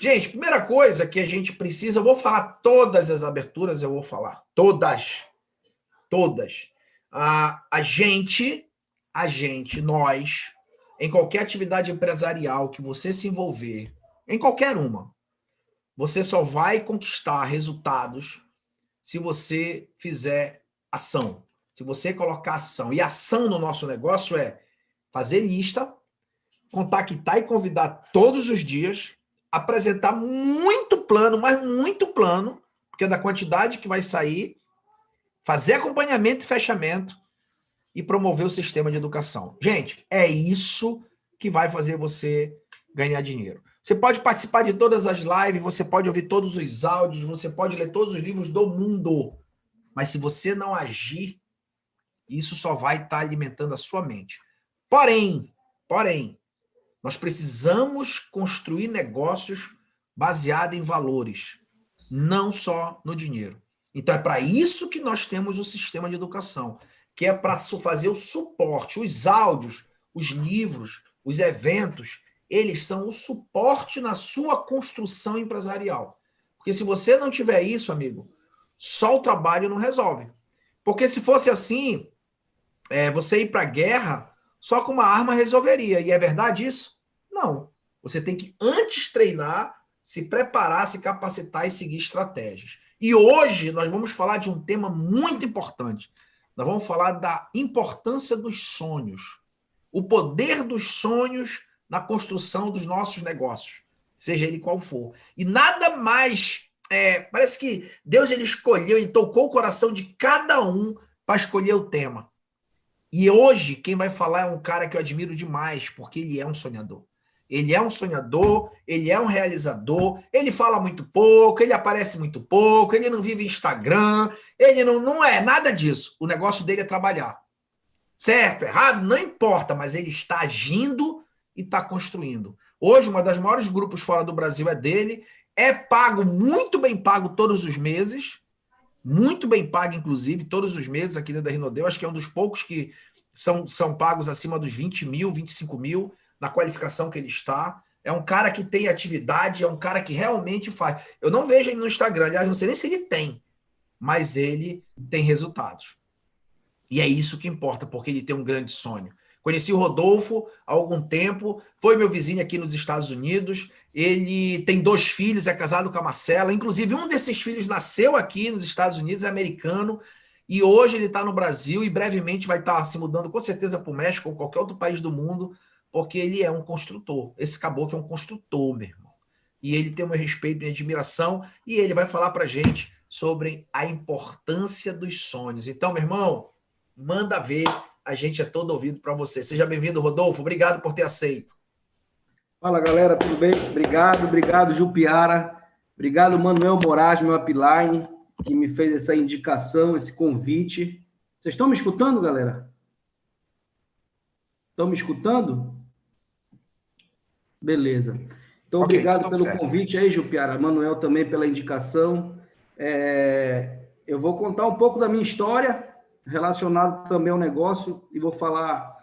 Gente, primeira coisa que a gente precisa, eu vou falar todas as aberturas, eu vou falar. Todas. Todas. A gente, nós, em qualquer atividade empresarial que você se envolver, em qualquer uma, você só vai conquistar resultados se você fizer ação. Se você colocar ação. E ação no nosso negócio é fazer lista, contactar e convidar todos os dias, apresentar muito plano, mas muito plano, porque é da quantidade que vai sair, fazer acompanhamento e fechamento e promover o sistema de educação. Gente, é isso que vai fazer você ganhar dinheiro. Você pode participar de todas as lives, você pode ouvir todos os áudios, você pode ler todos os livros do mundo, mas se você não agir, isso só vai estar alimentando a sua mente. Porém, nós precisamos construir negócios baseados em valores, não só no dinheiro. Então, é para isso que nós temos o sistema de educação, que é para fazer o suporte, os áudios, os livros, os eventos, eles são o suporte na sua construção empresarial. Porque se você não tiver isso, amigo, só o trabalho não resolve. Porque se fosse assim, você ir para a guerra, só com uma arma resolveria. E é verdade isso? Não. Você tem que antes treinar, se preparar, se capacitar e seguir estratégias. E hoje nós vamos falar de um tema muito importante. Nós vamos falar da importância dos sonhos. O poder dos sonhos na construção dos nossos negócios, seja ele qual for. E nada mais... parece que Deus ele escolheu e tocou o coração de cada um para escolher o tema. E hoje, quem vai falar é um cara que eu admiro demais, porque ele é um sonhador. Ele é um sonhador, ele é um realizador, ele fala muito pouco, ele aparece muito pouco, ele não vive Instagram, ele não é nada disso. O negócio dele é trabalhar. Certo, errado, não importa, mas ele está agindo e está construindo. Hoje, uma das maiores grupos fora do Brasil é dele, é pago, muito bem pago todos os meses, muito bem pago, inclusive, todos os meses aqui dentro da Rinodeu. Acho que é um dos poucos que são pagos acima dos 20 mil, 25 mil na qualificação que ele está. É um cara que tem atividade, é um cara que realmente faz. Eu não vejo ele no Instagram, aliás, não sei nem se ele tem, mas ele tem resultados. E é isso que importa, porque ele tem um grande sonho. Conheci o Rodolfo há algum tempo, foi meu vizinho aqui nos Estados Unidos, ele tem 2 filhos, é casado com a Marcela, inclusive um desses filhos nasceu aqui nos Estados Unidos, é americano, e hoje ele está no Brasil e brevemente vai estar se mudando com certeza para o México ou qualquer outro país do mundo, porque ele é um construtor. Esse caboclo é um construtor, meu irmão. E ele tem o meu respeito e admiração, e ele vai falar para a gente sobre a importância dos sonhos. Então, meu irmão, manda ver, a gente é todo ouvido para você. Seja bem-vindo, Rodolfo. Obrigado por ter aceito. Fala, galera, tudo bem? Obrigado, Jupiara. Obrigado, Manuel Moraes, meu upline, que me fez essa indicação, esse convite. Vocês estão me escutando, galera? Estão me escutando? Beleza. Então, okay, obrigado pelo convite aí, Jupiara. Manuel também pela indicação. Eu vou contar um pouco da minha história, relacionado também ao negócio, e vou falar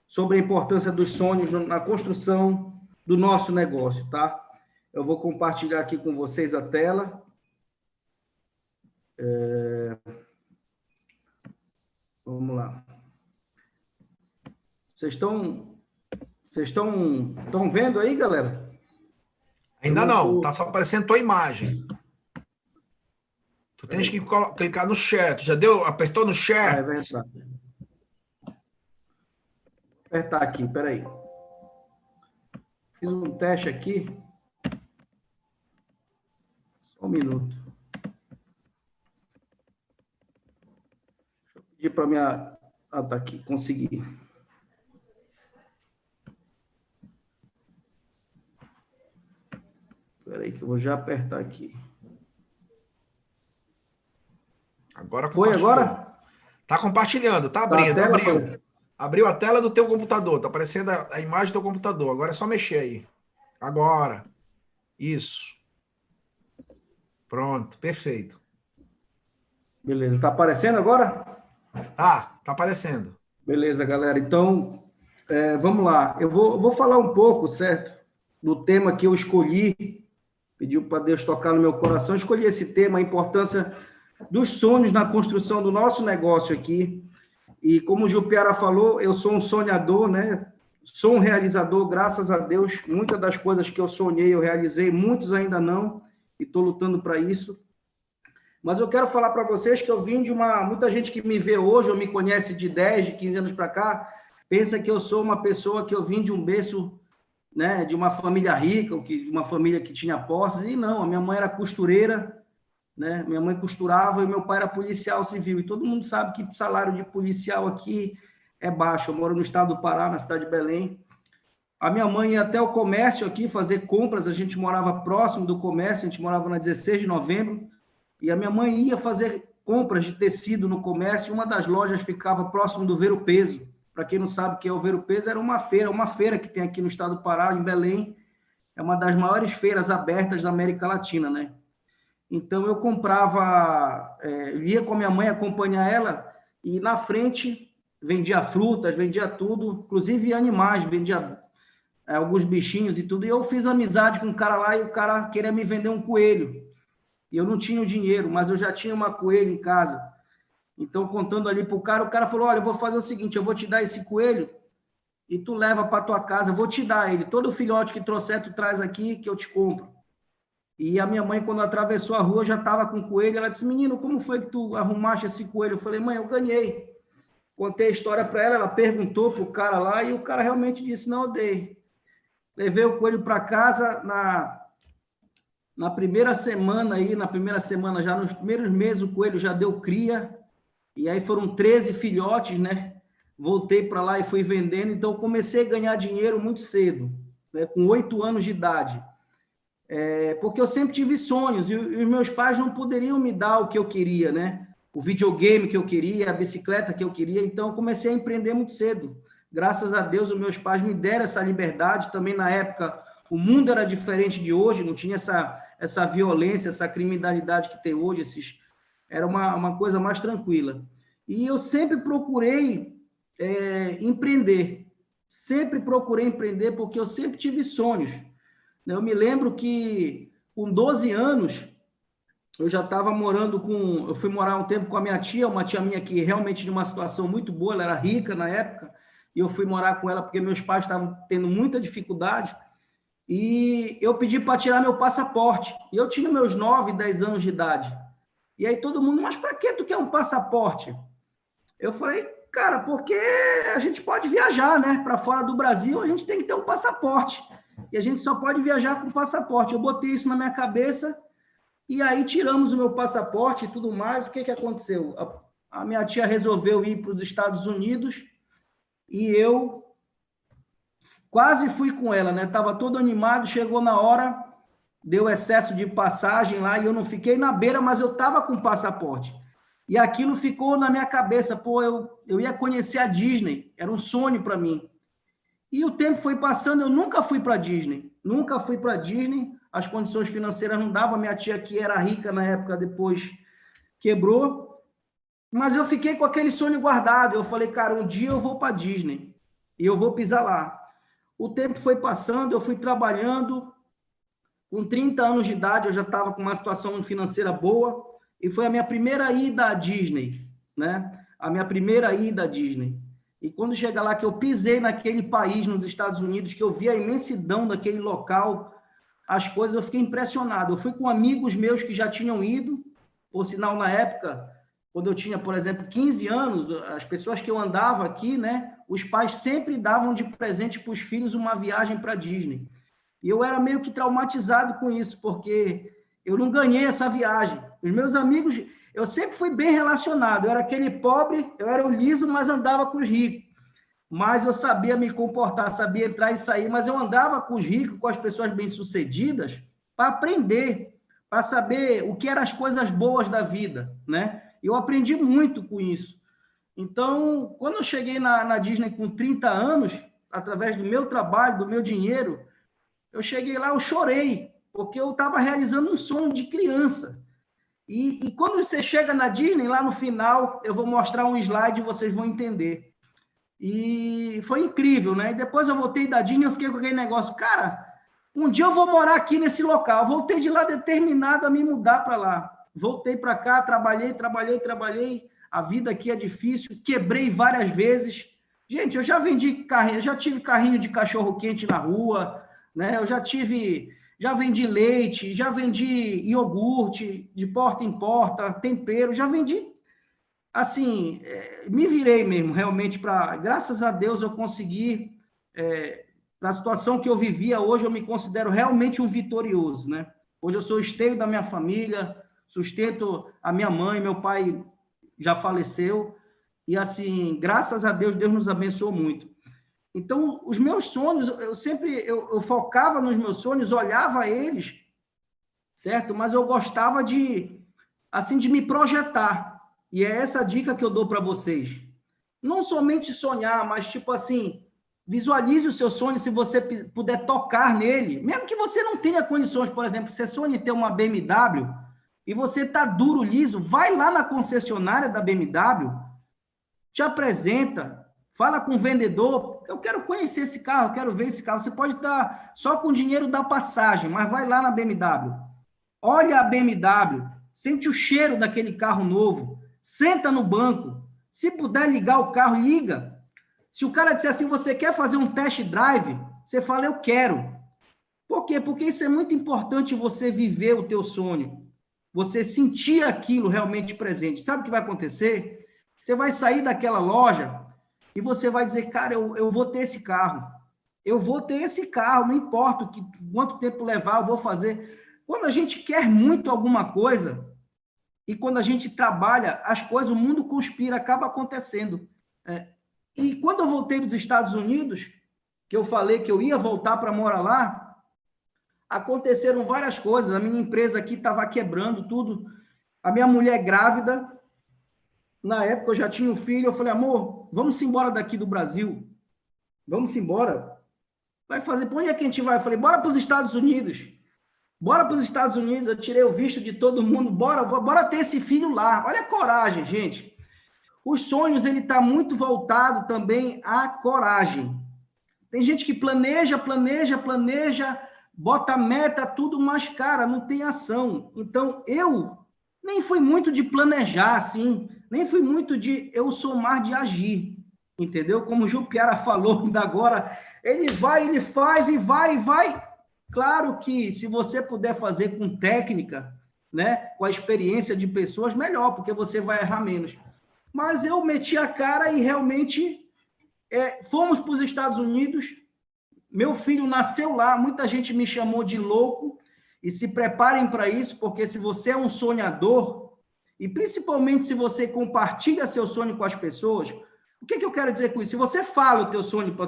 sobre a importância dos sonhos na construção do nosso negócio, tá? Eu vou compartilhar aqui com vocês a tela. Vamos lá. Vocês estão vendo aí, galera? Ainda não, tá só aparecendo tua imagem. Tu tens que clicar no share. Já deu? Apertou no share? É verdade. Vou apertar aqui, peraí. Fiz um teste aqui. Só um minuto. Deixa eu pedir para minha... Ah, tá aqui, consegui. Peraí que eu vou já apertar aqui. Agora foi agora? Tá compartilhando, tá abrindo, abriu. Abriu a tela do teu computador, tá aparecendo a imagem do teu computador. Agora é só mexer aí. Agora. Isso. Pronto, perfeito. Beleza, tá aparecendo agora? Tá aparecendo. Beleza, galera. Então, vamos lá. Eu vou falar um pouco, certo? Do tema que eu escolhi pediu para Deus tocar no meu coração. Escolhi esse tema, a importância dos sonhos na construção do nosso negócio aqui. E como o Jupiara falou, eu sou um sonhador, né? Sou um realizador, graças a Deus. Muitas das coisas que eu sonhei, eu realizei, muitos ainda não, e estou lutando para isso. Mas eu quero falar para vocês que eu vim de muita gente que me vê hoje, ou me conhece de 10, de 15 anos para cá, pensa que eu sou uma pessoa que eu vim de um berço, né, de uma família rica, de uma família que tinha posses, e não, a minha mãe era costureira, né? Minha mãe costurava e meu pai era policial civil, e todo mundo sabe que o salário de policial aqui é baixo. Eu moro no estado do Pará, na cidade de Belém. A minha mãe ia até o comércio aqui fazer compras, a gente morava próximo do comércio, a gente morava na 16 de novembro, e a minha mãe ia fazer compras de tecido no comércio, e uma das lojas ficava próximo do Ver o Peso. Para quem não sabe o que é o Ver o Peso, era uma feira que tem aqui no estado do Pará, em Belém, é uma das maiores feiras abertas da América Latina, né? Então, eu comprava, ia com a minha mãe acompanhar ela, e na frente vendia frutas, vendia tudo, inclusive animais, vendia alguns bichinhos e tudo, e eu fiz amizade com um cara lá, e o cara queria me vender um coelho, e eu não tinha o dinheiro, mas eu já tinha uma coelha em casa. Então, contando ali para o cara falou, olha, eu vou fazer o seguinte, eu vou te dar esse coelho, e tu leva para tua casa, eu vou te dar ele, todo filhote que trouxer, tu traz aqui, que eu te compro. E a minha mãe, quando atravessou a rua, já estava com o coelho. Ela disse, menino, como foi que tu arrumaste esse coelho? Eu falei, mãe, eu ganhei. Contei a história para ela, ela perguntou para o cara lá, e o cara realmente disse, não, eu dei. Levei o coelho para casa, na primeira semana, já nos primeiros meses, o coelho já deu cria, e aí foram 13 filhotes, né? Voltei para lá e fui vendendo, então eu comecei a ganhar dinheiro muito cedo, né? Com 8 anos de idade. Porque eu sempre tive sonhos, e os meus pais não poderiam me dar o que eu queria, né? O videogame que eu queria, a bicicleta que eu queria, então eu comecei a empreender muito cedo. Graças a Deus, os meus pais me deram essa liberdade, também na época o mundo era diferente de hoje, não tinha essa violência, essa criminalidade que tem hoje, era uma coisa mais tranquila. E eu sempre procurei empreender, porque eu sempre tive sonhos. Eu me lembro que, com 12 anos, eu já estava eu fui morar um tempo com a minha tia, uma tia minha que realmente de uma situação muito boa, ela era rica na época, e eu fui morar com ela porque meus pais estavam tendo muita dificuldade, e eu pedi para tirar meu passaporte, e eu tinha meus 9, 10 anos de idade. E aí todo mundo, mas para que tu quer um passaporte? Eu falei, cara, porque a gente pode viajar, né? Para fora do Brasil, a gente tem que ter um passaporte. E a gente só pode viajar com passaporte. Eu botei isso na minha cabeça, e aí tiramos o meu passaporte e tudo mais. O que aconteceu? A minha tia resolveu ir para os Estados Unidos, e eu quase fui com ela, né? Estava todo animado, chegou na hora, deu excesso de passagem lá, e eu não fiquei na beira, mas eu estava com passaporte. E aquilo ficou na minha cabeça, eu ia conhecer a Disney, era um sonho para mim. E o tempo foi passando, eu nunca fui para a Disney, as condições financeiras não davam, a minha tia que era rica na época, depois quebrou, mas eu fiquei com aquele sonho guardado, eu falei, cara, um dia eu vou para a Disney, e eu vou pisar lá. O tempo foi passando, eu fui trabalhando, com 30 anos de idade, eu já estava com uma situação financeira boa, e foi a minha primeira ida à Disney, né? A minha primeira ida à Disney. E quando chega lá, que eu pisei naquele país, nos Estados Unidos, que eu vi a imensidão daquele local, as coisas, eu fiquei impressionado. Eu fui com amigos meus que já tinham ido, por sinal, na época, quando eu tinha, por exemplo, 15 anos, as pessoas que eu andava aqui, né, os pais sempre davam de presente para os filhos uma viagem para a Disney. E eu era meio que traumatizado com isso, porque eu não ganhei essa viagem. Os meus amigos, eu sempre fui bem relacionado. Eu era aquele pobre, eu era o liso, mas andava com os ricos. Mas eu sabia me comportar, sabia entrar e sair, mas eu andava com os ricos, com as pessoas bem-sucedidas, para aprender, para saber o que eram as coisas boas da vida, né? Eu aprendi muito com isso. Então, quando eu cheguei na Disney com 30 anos, através do meu trabalho, do meu dinheiro, eu cheguei lá, eu chorei, porque eu estava realizando um sonho de criança. E quando você chega na Disney, lá no final, eu vou mostrar um slide e vocês vão entender. E foi incrível, né? E depois eu voltei da Disney e eu fiquei com aquele negócio, cara, Um dia eu vou morar aqui nesse local. Voltei de lá determinado a me mudar para lá. Voltei para cá, trabalhei. A vida aqui é difícil, quebrei várias vezes. Gente, eu já vendi carrinho, já tive carrinho de cachorro-quente na rua, né? Já vendi leite, já vendi iogurte de porta em porta, tempero, já vendi. Assim, me virei mesmo, realmente, graças a Deus eu consegui, na situação que eu vivia hoje, eu me considero realmente um vitorioso, né? Hoje eu sou esteio da minha família, sustento a minha mãe, meu pai já faleceu, e assim, graças a Deus, Deus nos abençoou muito. Então, os meus sonhos, eu focava nos meus sonhos, olhava eles, certo? Mas eu gostava de me projetar. E é essa dica que eu dou para vocês. Não somente sonhar, mas tipo assim, visualize o seu sonho se você puder tocar nele. Mesmo que você não tenha condições, por exemplo, você sonha em ter uma BMW e você tá duro, liso, vai lá na concessionária da BMW, te apresenta, fala com o vendedor, eu quero conhecer esse carro, eu quero ver esse carro. Você pode estar só com o dinheiro da passagem, mas vai lá na BMW. Olha a BMW, sente o cheiro daquele carro novo, senta no banco. Se puder ligar o carro, liga. Se o cara disser assim, você quer fazer um test drive? Você fala, eu quero. Por quê? Porque isso é muito importante, você viver o teu sonho. Você sentir aquilo realmente presente. Sabe o que vai acontecer? Você vai sair daquela loja e você vai dizer, cara, eu vou ter esse carro. Eu vou ter esse carro, não importa quanto tempo levar, eu vou fazer. Quando a gente quer muito alguma coisa e quando a gente trabalha, as coisas, o mundo conspira, acaba acontecendo. E quando eu voltei dos Estados Unidos, que eu falei que eu ia voltar para morar lá, aconteceram várias coisas. A minha empresa aqui estava quebrando tudo. A minha mulher grávida, na época eu já tinha um filho, eu falei, amor, vamos embora daqui do Brasil. Vamos embora. Vai fazer, para onde é que a gente vai? Eu falei, bora para os Estados Unidos. Bora para os Estados Unidos, eu tirei o visto de todo mundo, bora ter esse filho lá. Olha a coragem, gente. Os sonhos, ele está muito voltado também à coragem. Tem gente que planeja, bota meta, tudo, mas, cara, não tem ação. Então, eu nem fui muito de planejar, assim, nem fui muito eu sou mais de agir, entendeu? Como o Jupiara falou ainda agora, ele vai, ele faz e vai. Claro que se você puder fazer com técnica, né, com a experiência de pessoas, melhor, porque você vai errar menos. Mas eu meti a cara e realmente fomos para os Estados Unidos. Meu filho nasceu lá, muita gente me chamou de louco, e se preparem para isso, porque se você é um sonhador, e principalmente se você compartilha seu sonho com as pessoas, o que eu quero dizer com isso? Se você fala o teu sonho para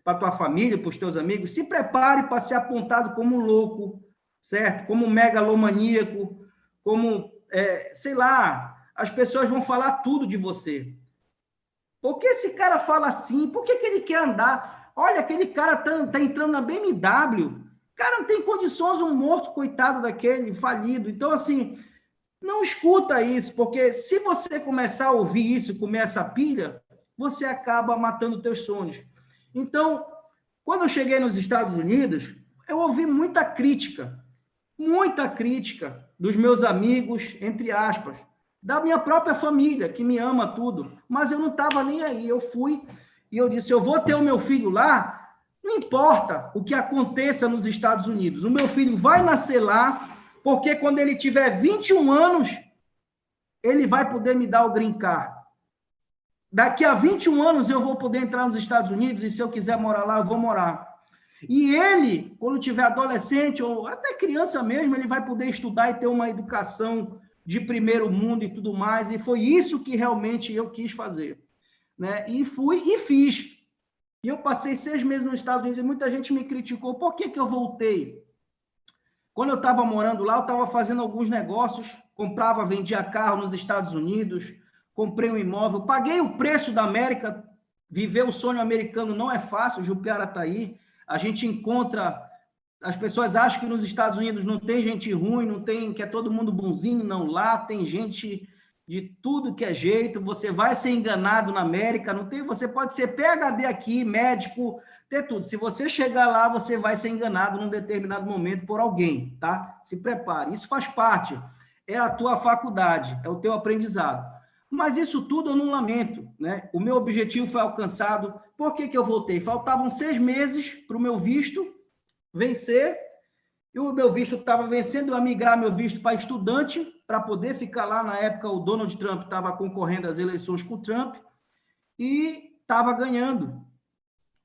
a tua família, para os teus amigos, se prepare para ser apontado como louco, certo? Como megalomaníaco, como, sei lá, as pessoas vão falar tudo de você. Por que esse cara fala assim? Por que ele quer andar? Olha, aquele cara tá entrando na BMW. Cara, não tem condições, um morto, coitado daquele, falido. Então, assim, não escuta isso, porque se você começar a ouvir isso, comer essa pilha, você acaba matando teus sonhos. Então, quando eu cheguei nos Estados Unidos, eu ouvi muita crítica dos meus amigos, entre aspas, da minha própria família, que me ama tudo, mas eu não estava nem aí. Eu fui e eu disse, eu vou ter o meu filho lá, não importa o que aconteça nos Estados Unidos, o meu filho vai nascer lá, porque quando ele tiver 21 anos, ele vai poder me dar o green card. Daqui a 21 anos eu vou poder entrar nos Estados Unidos e se eu quiser morar lá, eu vou morar. E ele, quando tiver adolescente ou até criança mesmo, ele vai poder estudar e ter uma educação de primeiro mundo e tudo mais. E foi isso que realmente eu quis fazer, né? E fui e fiz. E eu passei 6 meses nos Estados Unidos e muita gente me criticou. Por que eu voltei? Quando eu estava morando lá, eu estava fazendo alguns negócios, comprava, vendia carro nos Estados Unidos, comprei um imóvel, paguei o preço da América. Viver o sonho americano não é fácil, o Jupiara está aí. A gente encontra... As pessoas acham que nos Estados Unidos não tem gente ruim, não tem, que é todo mundo bonzinho. Não, lá tem gente de tudo que é jeito, você vai ser enganado na América, não tem, você pode ser PhD aqui, médico, ter tudo. Se você chegar lá, você vai ser enganado num determinado momento por alguém, tá? Se prepare. Isso faz parte, é a tua faculdade, é o teu aprendizado. Mas isso tudo eu não lamento, né? O meu objetivo foi alcançado. Por que eu voltei? Faltavam 6 meses para o meu visto vencer, e o meu visto estava vencendo, eu ia migrar meu visto para estudante, para poder ficar lá. Na época, o Donald Trump estava concorrendo às eleições com o Trump e estava ganhando,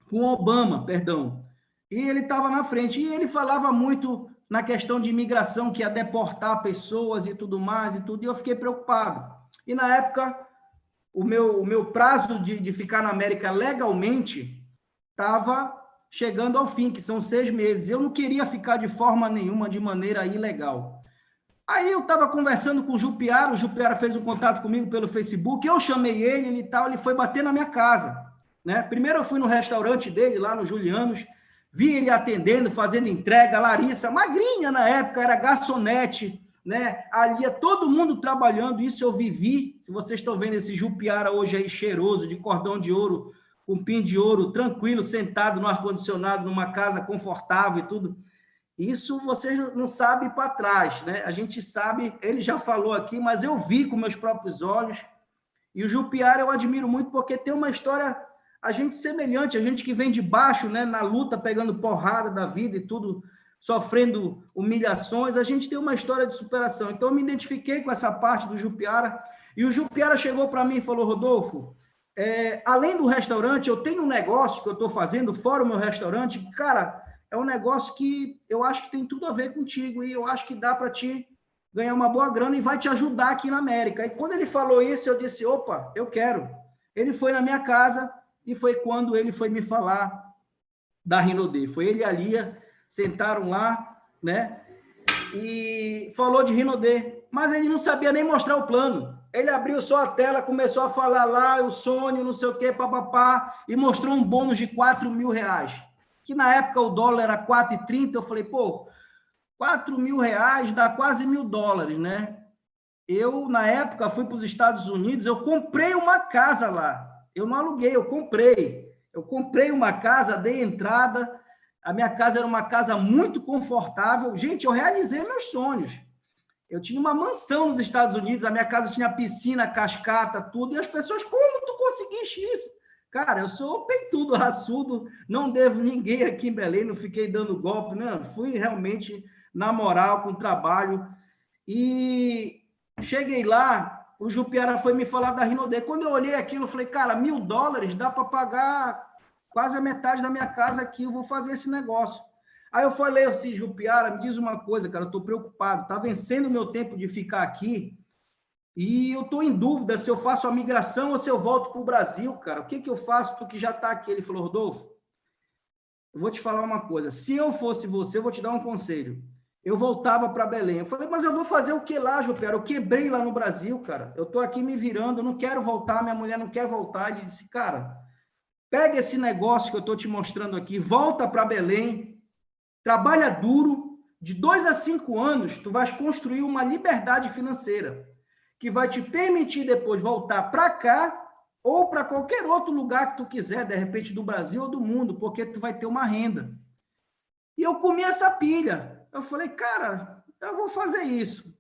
com o Obama, perdão. E ele estava na frente. E ele falava muito na questão de imigração, que ia deportar pessoas e tudo mais, e tudo, e eu fiquei preocupado. E na época, o meu prazo de ficar na América legalmente estava chegando ao fim, que são 6 meses. Eu não queria ficar de forma nenhuma, de maneira ilegal. Aí eu estava conversando com o Jupiara fez um contato comigo pelo Facebook, eu chamei ele e tal, ele foi bater na minha casa, né? Primeiro eu fui no restaurante dele, lá no Julianos, vi ele atendendo, fazendo entrega, Larissa, magrinha na época, era garçonete, né? Ali ia todo mundo trabalhando, isso eu vivi. Se vocês estão vendo esse Jupiara hoje aí cheiroso, de cordão de ouro, com pin de ouro, tranquilo, sentado no ar-condicionado, numa casa confortável e tudo. Isso vocês não sabem para trás, né? A gente sabe, ele já falou aqui, mas eu vi com meus próprios olhos. E o Jupiara eu admiro muito porque tem uma história, a gente semelhante, a gente que vem de baixo, né, na luta, pegando porrada da vida e tudo, sofrendo humilhações, a gente tem uma história de superação. Então eu me identifiquei com essa parte do Jupiara, e o Jupiara chegou para mim e falou: Rodolfo, além do restaurante, eu tenho um negócio que eu estou fazendo fora o meu restaurante, cara, é um negócio que eu acho que tem tudo a ver contigo e eu acho que dá para te ganhar uma boa grana e vai te ajudar aqui na América. E quando ele falou isso, eu disse: opa, eu quero. Ele foi na minha casa e foi quando ele foi me falar da Rinode. Foi ele e a Lia, sentaram lá, né? E falou de Rinode, mas ele não sabia nem mostrar o plano. Ele abriu só a tela, começou a falar lá, o sonho, não sei o quê, papapá, e mostrou um bônus de R$4.000, que na época o dólar era 4,30, eu falei, pô, R$4.000 dá quase $1.000, né? Eu, na época, fui para os Estados Unidos, eu comprei uma casa lá. Eu não aluguei, eu comprei. Eu comprei uma casa, dei entrada, a minha casa era uma casa muito confortável. Gente, eu realizei meus sonhos. Eu tinha uma mansão nos Estados Unidos, a minha casa tinha piscina, cascata, tudo, e as pessoas, como tu conseguiste isso? Cara, eu sou peitudo, raçudo, não devo ninguém aqui em Belém, não fiquei dando golpe, não, fui realmente na moral, com trabalho, e cheguei lá, o Jupiara foi me falar da Rinode. Quando eu olhei aquilo, eu falei, cara, $1.000 dá para pagar quase a metade da minha casa aqui, eu vou fazer esse negócio. Aí eu falei assim, Jupiara, me diz uma coisa, cara, eu estou preocupado, está vencendo o meu tempo de ficar aqui e eu estou em dúvida se eu faço a migração ou se eu volto para o Brasil, cara. O que eu faço, tu que já está aqui? Ele falou, Rodolfo, eu vou te falar uma coisa, se eu fosse você, eu vou te dar um conselho. Eu voltava para Belém. Eu falei, mas eu vou fazer o que lá, Jupiara? Eu quebrei lá no Brasil, cara. Eu estou aqui me virando, eu não quero voltar, minha mulher não quer voltar. Ele disse, cara, pega esse negócio que eu estou te mostrando aqui, volta para Belém, trabalha duro, de 2 a 5 anos, tu vais construir uma liberdade financeira que vai te permitir depois voltar para cá ou para qualquer outro lugar que tu quiser, de repente do Brasil ou do mundo, porque tu vai ter uma renda. E eu comi essa pilha. Eu falei, cara, eu vou fazer isso.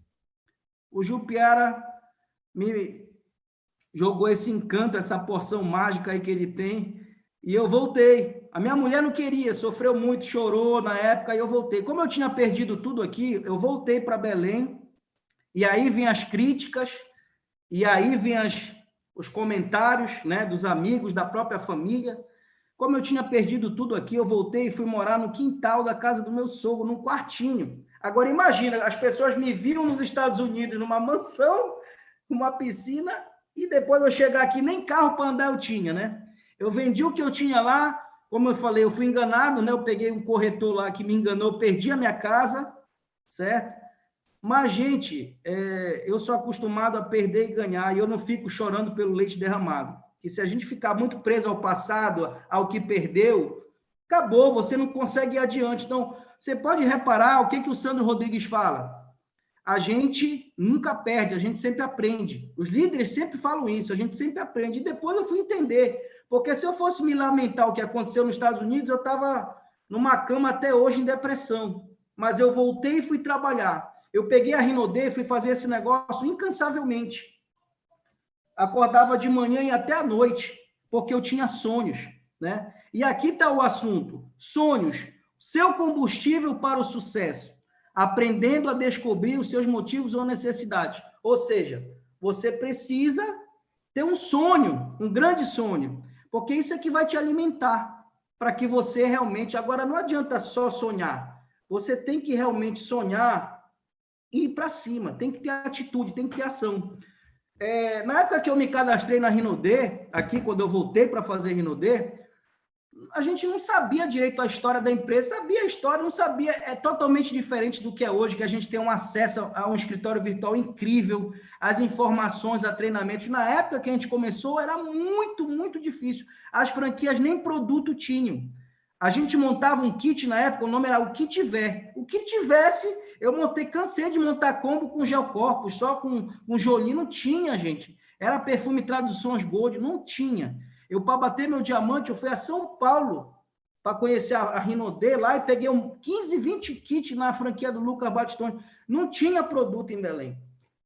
O Jupiara me jogou esse encanto, essa porção mágica aí que ele tem, e eu voltei. A minha mulher não queria, sofreu muito, chorou na época, e eu voltei. Como eu tinha perdido tudo aqui, eu voltei para Belém, e aí vinham as críticas, e aí vinham os comentários, né, dos amigos, da própria família. Como eu tinha perdido tudo aqui, eu voltei e fui morar no quintal da casa do meu sogro, num quartinho. Agora imagina, as pessoas me viam nos Estados Unidos, numa mansão, uma piscina, e depois eu chegar aqui, nem carro para andar eu tinha, né? Eu vendi o que eu tinha lá, como eu falei, eu fui enganado, né? Eu peguei um corretor lá que me enganou, perdi a minha casa, certo? Mas, gente, eu sou acostumado a perder e ganhar, e eu não fico chorando pelo leite derramado. Que se a gente ficar muito preso ao passado, ao que perdeu, acabou, você não consegue ir adiante. Então, você pode reparar o que o Sandro Rodrigues fala. a gente nunca perde, a gente sempre aprende. Os líderes sempre falam isso, a gente sempre aprende. E depois eu fui entender, porque se eu fosse me lamentar o que aconteceu nos Estados Unidos, eu estava numa cama até hoje em depressão. Mas eu voltei e fui trabalhar. Eu peguei a Rinode e fui fazer esse negócio incansavelmente. Acordava de manhã e até à noite, porque eu tinha sonhos, né? E aqui está o assunto. Sonhos, seu combustível para o sucesso. Aprendendo a descobrir os seus motivos ou necessidades. Ou seja, você precisa ter um sonho, um grande sonho, porque isso é que vai te alimentar, para que você realmente... Agora, não adianta só sonhar. Você tem que realmente sonhar e ir para cima, tem que ter atitude, tem que ter ação. Na época que eu me cadastrei na Rinode, aqui, quando eu voltei para fazer Rinode, a gente não sabia direito a história da empresa, sabia a história, não sabia, é totalmente diferente do que é hoje, que a gente tem um acesso a um escritório virtual incrível, as informações, a treinamentos. Na época que a gente começou, era muito, muito difícil. As franquias nem produto tinham. A gente montava um kit na época, o nome era o que tiver. O que tivesse, eu montei, cansei de montar combo com Geocorpus, só com Jolie, não tinha, gente. Era perfume Traduções Gold, não tinha. Eu, para bater meu diamante, eu fui a São Paulo para conhecer a Rinode lá e peguei 15, 20 kits na franquia do Lucas Batistoni. Não tinha produto em Belém.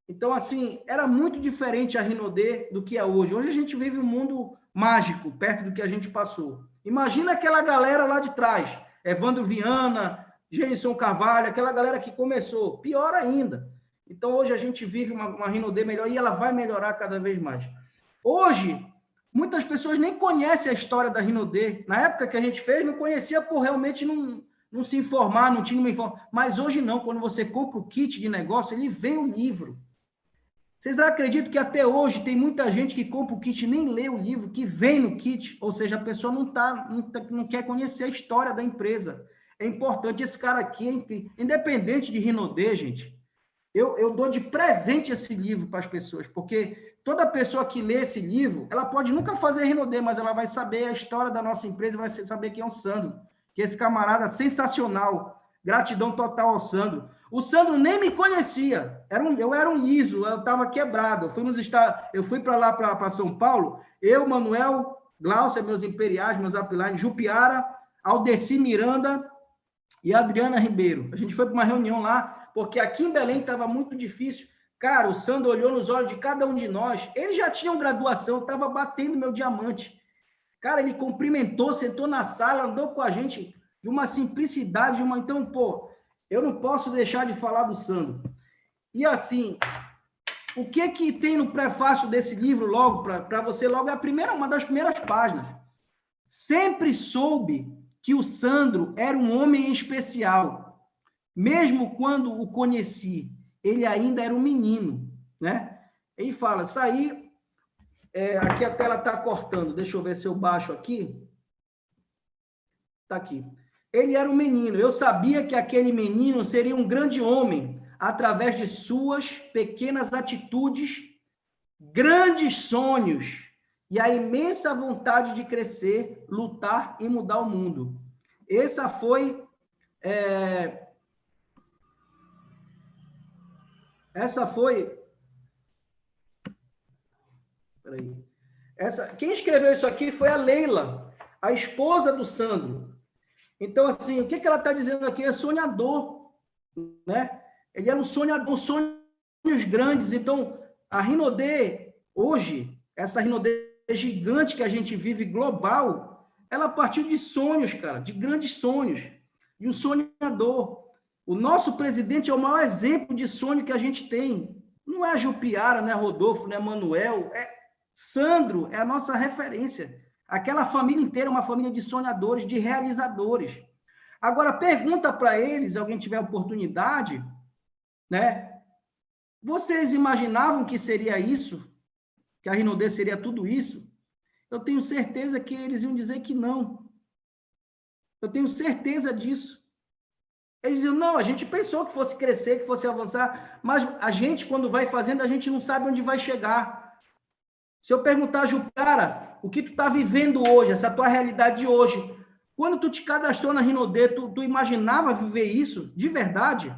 Então, assim, era muito diferente a Rinode do que é hoje. Hoje a gente vive um mundo mágico, perto do que a gente passou. Imagina aquela galera lá de trás, Evandro Viana, Genison Carvalho, aquela galera que começou. Pior ainda. Então, hoje a gente vive uma Rinode melhor e ela vai melhorar cada vez mais. Hoje... Muitas pessoas nem conhecem a história da Rinode. Na época que a gente fez, não conhecia por realmente não se informar, não tinha uma informação. Mas hoje não, quando você compra o kit de negócio, ele vem o livro. Vocês acreditam que até hoje tem muita gente que compra o kit e nem lê o livro, que vem no kit? Ou seja, a pessoa não quer conhecer a história da empresa. É importante, esse cara aqui, independente de Rinode, gente, eu dou de presente esse livro para as pessoas, porque toda pessoa que lê esse livro, ela pode nunca fazer Rinode, mas ela vai saber a história da nossa empresa, vai saber quem é o Sandro, que é esse camarada sensacional. Gratidão total ao Sandro. O Sandro nem me conhecia, eu era um liso, eu estava quebrado. Eu fui para lá, para São Paulo, eu, Manuel, Glaucia, meus imperiais, meus uplines, Jupiara, Aldeci Miranda e Adriana Ribeiro. A gente foi para uma reunião lá, porque aqui em Belém estava muito difícil. Cara, o Sandro olhou nos olhos de cada um de nós. Ele já tinha graduação, estava batendo meu diamante. Cara, ele cumprimentou, sentou na sala, andou com a gente de uma simplicidade, Então, pô, eu não posso deixar de falar do Sandro. E assim, o que tem no prefácio desse livro logo, para você logo, é uma das primeiras páginas. Sempre soube que o Sandro era um homem especial. Mesmo quando o conheci, ele ainda era um menino, né? Ele fala, aqui a tela está cortando, deixa eu ver se eu baixo aqui. Está aqui. Ele era um menino, eu sabia que aquele menino seria um grande homem, através de suas pequenas atitudes, grandes sonhos e a imensa vontade de crescer, lutar e mudar o mundo. Essa foi... Peraí. Quem escreveu isso aqui foi a Leila, a esposa do Sandro. Então, assim, o que ela está dizendo aqui? É sonhador, né? Ele era um sonhador, sonhos grandes. Então, a Rinode, hoje, essa Rinode gigante que a gente vive, global, ela partiu de sonhos, cara, de grandes sonhos, de um sonhador. O nosso presidente é o maior exemplo de sonho que a gente tem. Não é Jupiara, não é Rodolfo, não é Manuel, é Sandro, é a nossa referência. Aquela família inteira é uma família de sonhadores, de realizadores. Agora, pergunta para eles, se alguém tiver oportunidade, né? Vocês imaginavam que seria isso? Que a Rinode seria tudo isso? Eu tenho certeza que eles iam dizer que não. Eu tenho certeza disso. Eles diziam, não, a gente pensou que fosse crescer, que fosse avançar, mas a gente, quando vai fazendo, a gente não sabe onde vai chegar. Se eu perguntar, Jupiara, o que tu está vivendo hoje, essa tua realidade de hoje, quando tu te cadastrou na Rinode, tu imaginava viver isso de verdade?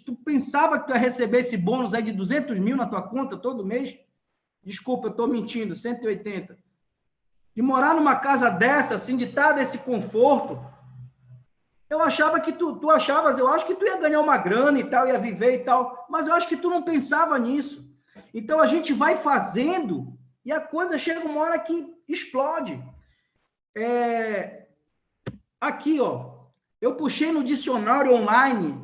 Tu pensava que tu ia receber esse bônus aí de 200 mil na tua conta todo mês? Desculpa, eu estou mentindo, 180. De morar numa casa dessa, assim, de estar nesse conforto, eu achava que tu achavas, eu acho que tu ia ganhar uma grana e tal, ia viver e tal, mas eu acho que tu não pensava nisso. Então, a gente vai fazendo e a coisa chega uma hora que explode. Aqui, ó, eu puxei no dicionário online,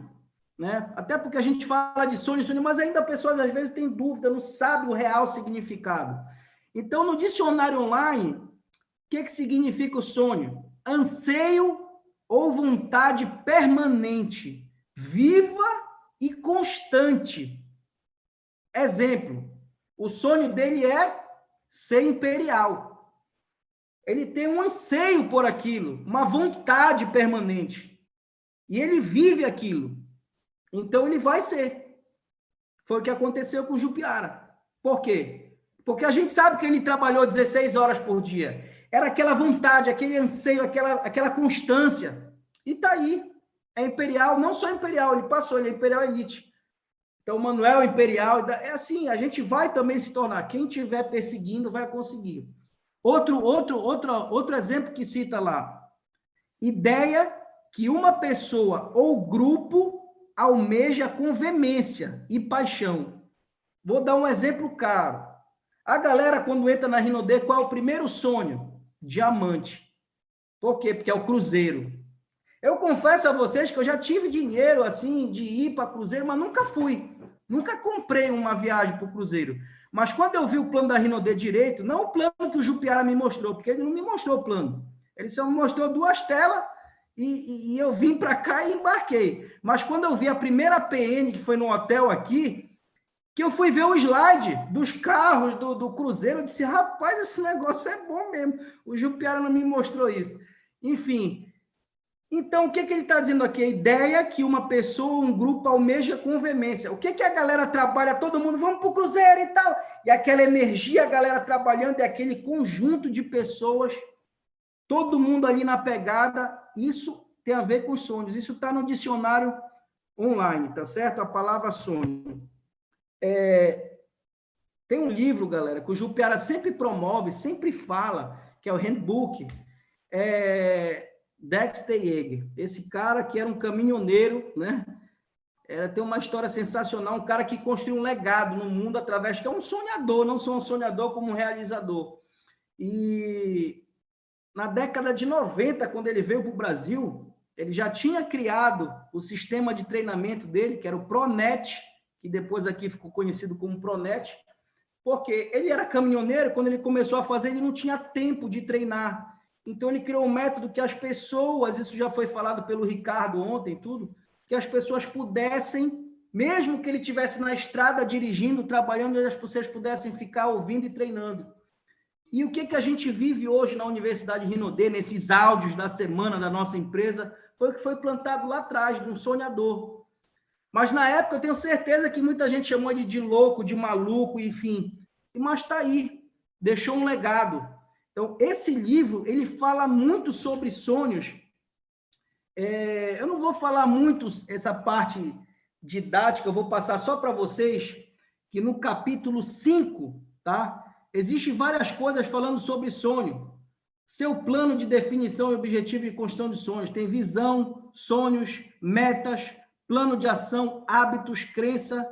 né? Até porque a gente fala de sonho, mas ainda pessoas às vezes têm dúvida, não sabem o real significado. Então, no dicionário online, o que significa o sonho? Anseio ou vontade permanente, viva e constante. Exemplo, o sonho dele é ser imperial. Ele tem um anseio por aquilo, uma vontade permanente. E ele vive aquilo. Então, ele vai ser. Foi o que aconteceu com o Jupiara. Por quê? Porque a gente sabe que ele trabalhou 16 horas por dia. Era aquela vontade, aquele anseio, aquela constância. E tá aí. É imperial, não só imperial, ele passou, ele é imperial elite. Então, o Manuel é imperial. É assim, a gente vai também se tornar. Quem estiver perseguindo vai conseguir. Outro exemplo que cita lá. Ideia que uma pessoa ou grupo almeja com veemência e paixão. Vou dar um exemplo claro. A galera, quando entra na Rinode, qual é o primeiro sonho? Diamante. Por quê? Porque é o cruzeiro. Eu confesso a vocês que eu já tive dinheiro, assim, de ir para cruzeiro, mas nunca fui. Nunca comprei uma viagem para o cruzeiro. Mas quando eu vi o plano da Rinode direito, não o plano que o Jupiara me mostrou, porque ele não me mostrou o plano. Ele só me mostrou 2 telas e eu vim para cá e embarquei. Mas quando eu vi a primeira PN, que foi no hotel aqui, que eu fui ver o slide dos carros do cruzeiro, eu disse, rapaz, esse negócio é bom mesmo. O Jupiara não me mostrou isso. Enfim, então o que ele está dizendo aqui? A ideia que uma pessoa, um grupo almeja com veemência. O que a galera trabalha? Todo mundo, vamos para o cruzeiro e tal. E aquela energia, a galera trabalhando, é aquele conjunto de pessoas, todo mundo ali na pegada. Isso tem a ver com sonhos. Isso está no dicionário online, tá certo? A palavra sonho. Tem um livro, galera, que o Jupiara sempre promove, sempre fala, que é o Handbook, Dexter Yeager. Esse cara que era um caminhoneiro, né? Tem uma história sensacional, um cara que construiu um legado no mundo através, que é um sonhador, não só um sonhador como um realizador. E na década de 90, quando ele veio para o Brasil, ele já tinha criado o sistema de treinamento dele, que era o Pronet, que depois aqui ficou conhecido como Pronet, porque ele era caminhoneiro, quando ele começou a fazer, ele não tinha tempo de treinar. Então, ele criou um método que as pessoas, isso já foi falado pelo Ricardo ontem, tudo, que as pessoas pudessem, mesmo que ele estivesse na estrada dirigindo, trabalhando, as pessoas pudessem ficar ouvindo e treinando. E o que a gente vive hoje na Universidade Rinode, nesses áudios da semana da nossa empresa, foi o que foi plantado lá atrás, de um sonhador. Mas, na época, eu tenho certeza que muita gente chamou ele de louco, de maluco, enfim. Mas está aí, deixou um legado. Então, esse livro, ele fala muito sobre sonhos. Eu não vou falar muito essa parte didática, eu vou passar só para vocês, que no capítulo 5, tá? Existem várias coisas falando sobre sonho. Seu plano de definição e objetivo de construção de sonhos. Tem visão, sonhos, metas, plano de ação, hábitos, crença.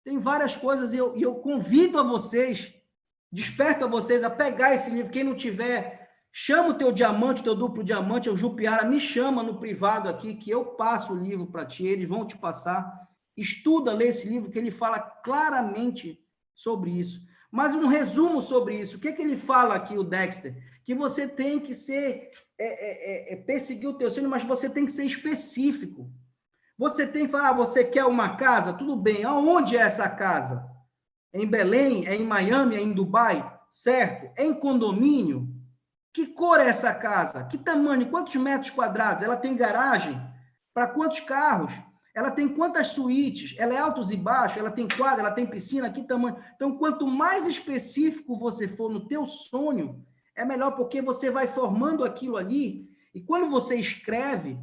Tem várias coisas e eu convido a vocês, desperto a vocês a pegar esse livro. Quem não tiver, chama o teu diamante, o teu duplo diamante, o Jupiara, me chama no privado aqui, que eu passo o livro para ti, eles vão te passar. Estuda, lê esse livro, que ele fala claramente sobre isso. Mas um resumo sobre isso. O que ele fala aqui, o Dexter? Que você tem que ser, perseguir o teu sonho, mas você tem que ser específico. Você tem que falar, você quer uma casa? Tudo bem, aonde é essa casa? É em Belém? É em Miami? É em Dubai? Certo? É em condomínio? Que cor é essa casa? Que tamanho? Quantos metros quadrados? Ela tem garagem? Para quantos carros? Ela tem quantas suítes? Ela é altos e baixos? Ela tem quadra? Ela tem piscina? Que tamanho? Então, quanto mais específico você for no teu sonho, é melhor, porque você vai formando aquilo ali, e quando você escreve,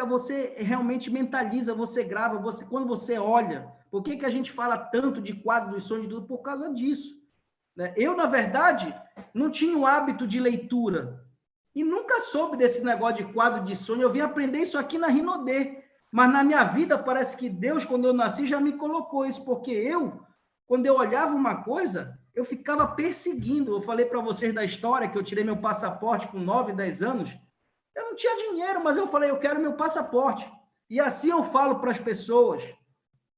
você realmente mentaliza, você grava, quando você olha. Por que a gente fala tanto de quadro dos sonhos? Por causa disso. Né? Eu, na verdade, não tinha o hábito de leitura. E nunca soube desse negócio de quadro de sonho. Eu vim aprender isso aqui na Rinodê. Mas na minha vida, parece que Deus, quando eu nasci, já me colocou isso. Porque quando eu olhava uma coisa, eu ficava perseguindo. Eu falei para vocês da história que eu tirei meu passaporte com 9, 10 anos. Eu não tinha dinheiro, mas eu falei, eu quero meu passaporte. E assim eu falo para as pessoas.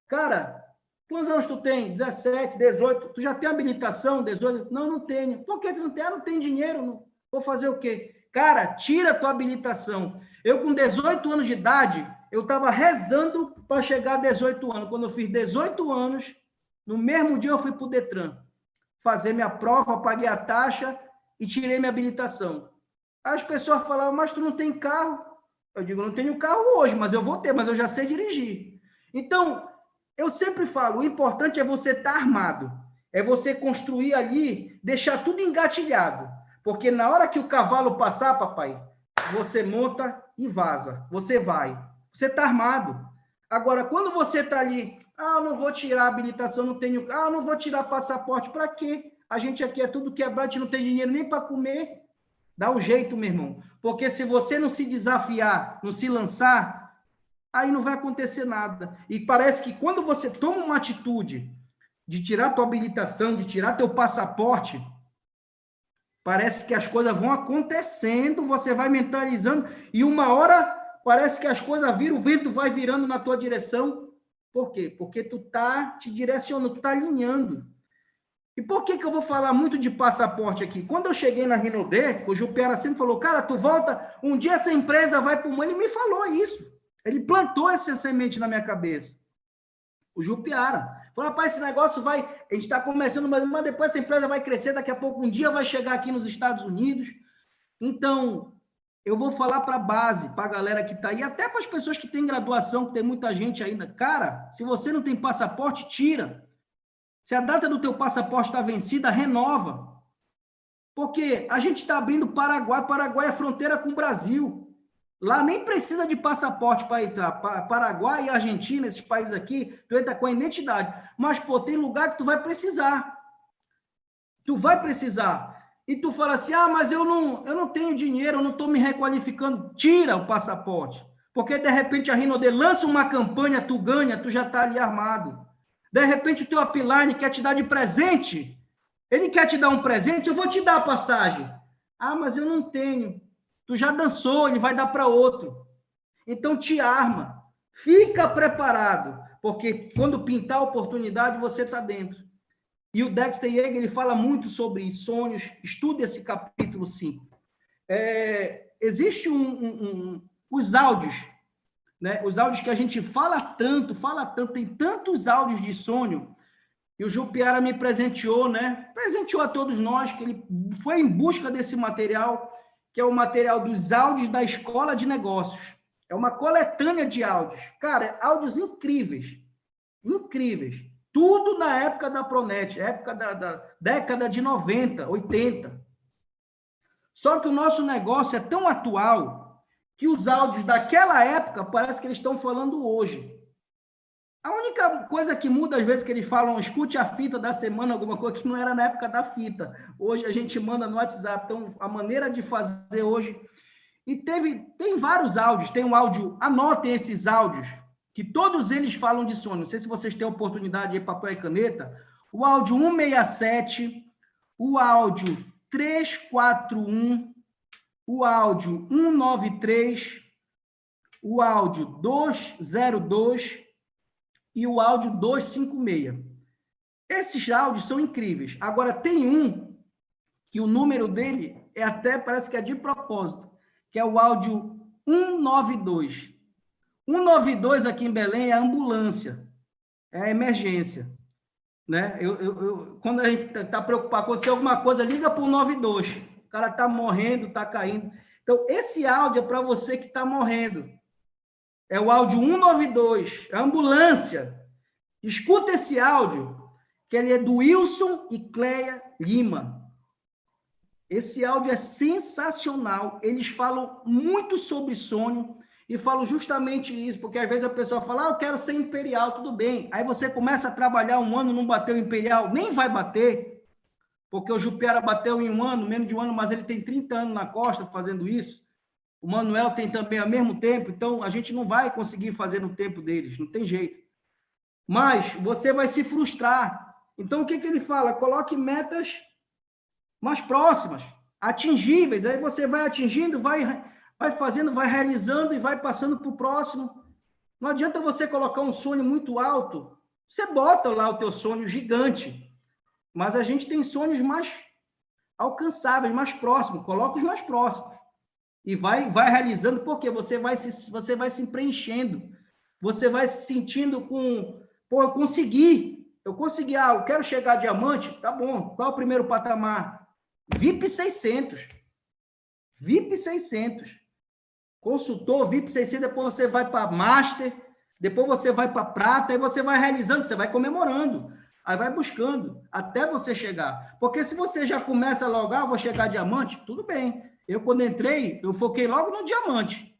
Cara, quantos anos tu tem? 17, 18. Tu já tem habilitação? 18? Não, não tenho. Por que tu não tem? Não tem dinheiro. Não. Vou fazer o quê? Cara, tira a tua habilitação. Eu, com 18 anos de idade, eu estava rezando para chegar a 18 anos. Quando eu fiz 18 anos, no mesmo dia eu fui para o Detran fazer minha prova, paguei a taxa e tirei minha habilitação. As pessoas falavam, mas tu não tem carro? Eu digo, não tenho carro hoje, mas eu vou ter, mas eu já sei dirigir. Então, eu sempre falo, o importante é você estar armado, é você construir ali, deixar tudo engatilhado, porque na hora que o cavalo passar, papai, você monta e vaza, você vai, você está armado. Agora, quando você está ali, eu não vou tirar a habilitação, não tenho, eu não vou tirar passaporte, para quê? A gente aqui é tudo quebrado, a gente não tem dinheiro nem para comer. Dá um jeito, meu irmão, porque se você não se desafiar, não se lançar, aí não vai acontecer nada. E parece que quando você toma uma atitude de tirar tua habilitação, de tirar teu passaporte, parece que as coisas vão acontecendo, você vai mentalizando, e uma hora parece que as coisas viram, o vento vai virando na tua direção. Por quê? Porque tu tá te direcionando, tu tá alinhando. E por que eu vou falar muito de passaporte aqui? Quando eu cheguei na Rinodê, o Jupiara sempre falou, cara, tu volta, um dia essa empresa vai para o mundo. Ele me falou isso. Ele plantou essa semente na minha cabeça. O Jupiara. Falou, rapaz, esse negócio vai... A gente está começando, mas depois essa empresa vai crescer, daqui a pouco um dia vai chegar aqui nos Estados Unidos. Então, eu vou falar para a base, para a galera que está aí, até para as pessoas que têm graduação, que tem muita gente ainda. Cara, se você não tem passaporte, tira. Se a data do teu passaporte está vencida, renova. Porque a gente está abrindo Paraguai. Paraguai é fronteira com o Brasil. Lá nem precisa de passaporte para entrar. Paraguai e Argentina, esses países aqui, tu entra com a identidade. Mas, pô, tem lugar que tu vai precisar. Tu vai precisar. E tu fala assim, mas eu não tenho dinheiro, eu não estou me requalificando. Tira o passaporte. Porque, de repente, a Rinodê lança uma campanha, tu ganha, tu já está ali armado. De repente, o teu upline quer te dar de presente. Ele quer te dar um presente, eu vou te dar a passagem. Mas eu não tenho. Tu já dançou, ele vai dar para outro. Então, te arma. Fica preparado. Porque quando pintar a oportunidade, você está dentro. E o Dexter Yeager, ele fala muito sobre sonhos. Estude esse capítulo 5. Existe os áudios. Né? Os áudios que a gente fala tanto, tem tantos áudios de sonho, e o Jupiara me presenteou, né? Presenteou a todos nós, que ele foi em busca desse material, que é o material dos áudios da Escola de Negócios. É uma coletânea de áudios. Cara, áudios incríveis. Incríveis. Tudo na época da Pronet, época da década de 90, 80. Só que o nosso negócio é tão atual que os áudios daquela época parece que eles estão falando hoje. A única coisa que muda, às vezes, que eles falam, escute a fita da semana, alguma coisa que não era na época da fita. Hoje a gente manda no WhatsApp. Então, a maneira de fazer hoje... E tem vários áudios. Tem um áudio... Anotem esses áudios, que todos eles falam de sonho. Não sei se vocês têm a oportunidade de ir papel e caneta. O áudio 167, o áudio 341, o áudio 193, o áudio 202 e o áudio 256. Esses áudios são incríveis. Agora, tem um que o número dele parece que é de propósito, que é o áudio 192. 192 aqui em Belém é a ambulância, é a emergência. Né? Quando a gente está preocupado, acontecer alguma coisa, liga para o 192. O cara está morrendo, está caindo. Então, esse áudio é para você que está morrendo. É o áudio 192, a ambulância. Escuta esse áudio, que ele é do Wilson e Cleia Lima. Esse áudio é sensacional. Eles falam muito sobre sonho. E falo justamente isso, porque às vezes a pessoa fala, eu quero ser imperial, tudo bem. Aí você começa a trabalhar um ano, não bateu imperial, nem vai bater, porque o Jupiara bateu em um ano, menos de um ano, mas ele tem 30 anos na costa fazendo isso. O Manuel tem também ao mesmo tempo, então a gente não vai conseguir fazer no tempo deles, não tem jeito. Mas você vai se frustrar. Então o que ele fala? Coloque metas mais próximas, atingíveis. Aí você vai atingindo, vai fazendo, vai realizando e vai passando para o próximo. Não adianta você colocar um sonho muito alto. Você bota lá o teu sonho gigante, mas a gente tem sonhos mais alcançáveis, mais próximos. Coloca os mais próximos e vai realizando, porque você vai se preenchendo, você vai se sentindo com, pô, eu consegui, eu quero chegar a diamante, tá bom, qual é o primeiro patamar? VIP 600, VIP 600, consultor VIP 600, depois você vai para Master, depois você vai para Prata, aí você vai realizando, você vai comemorando, aí vai buscando, até você chegar, porque se você já começa logo, vou chegar a diamante, tudo bem, eu quando entrei, eu foquei logo no diamante,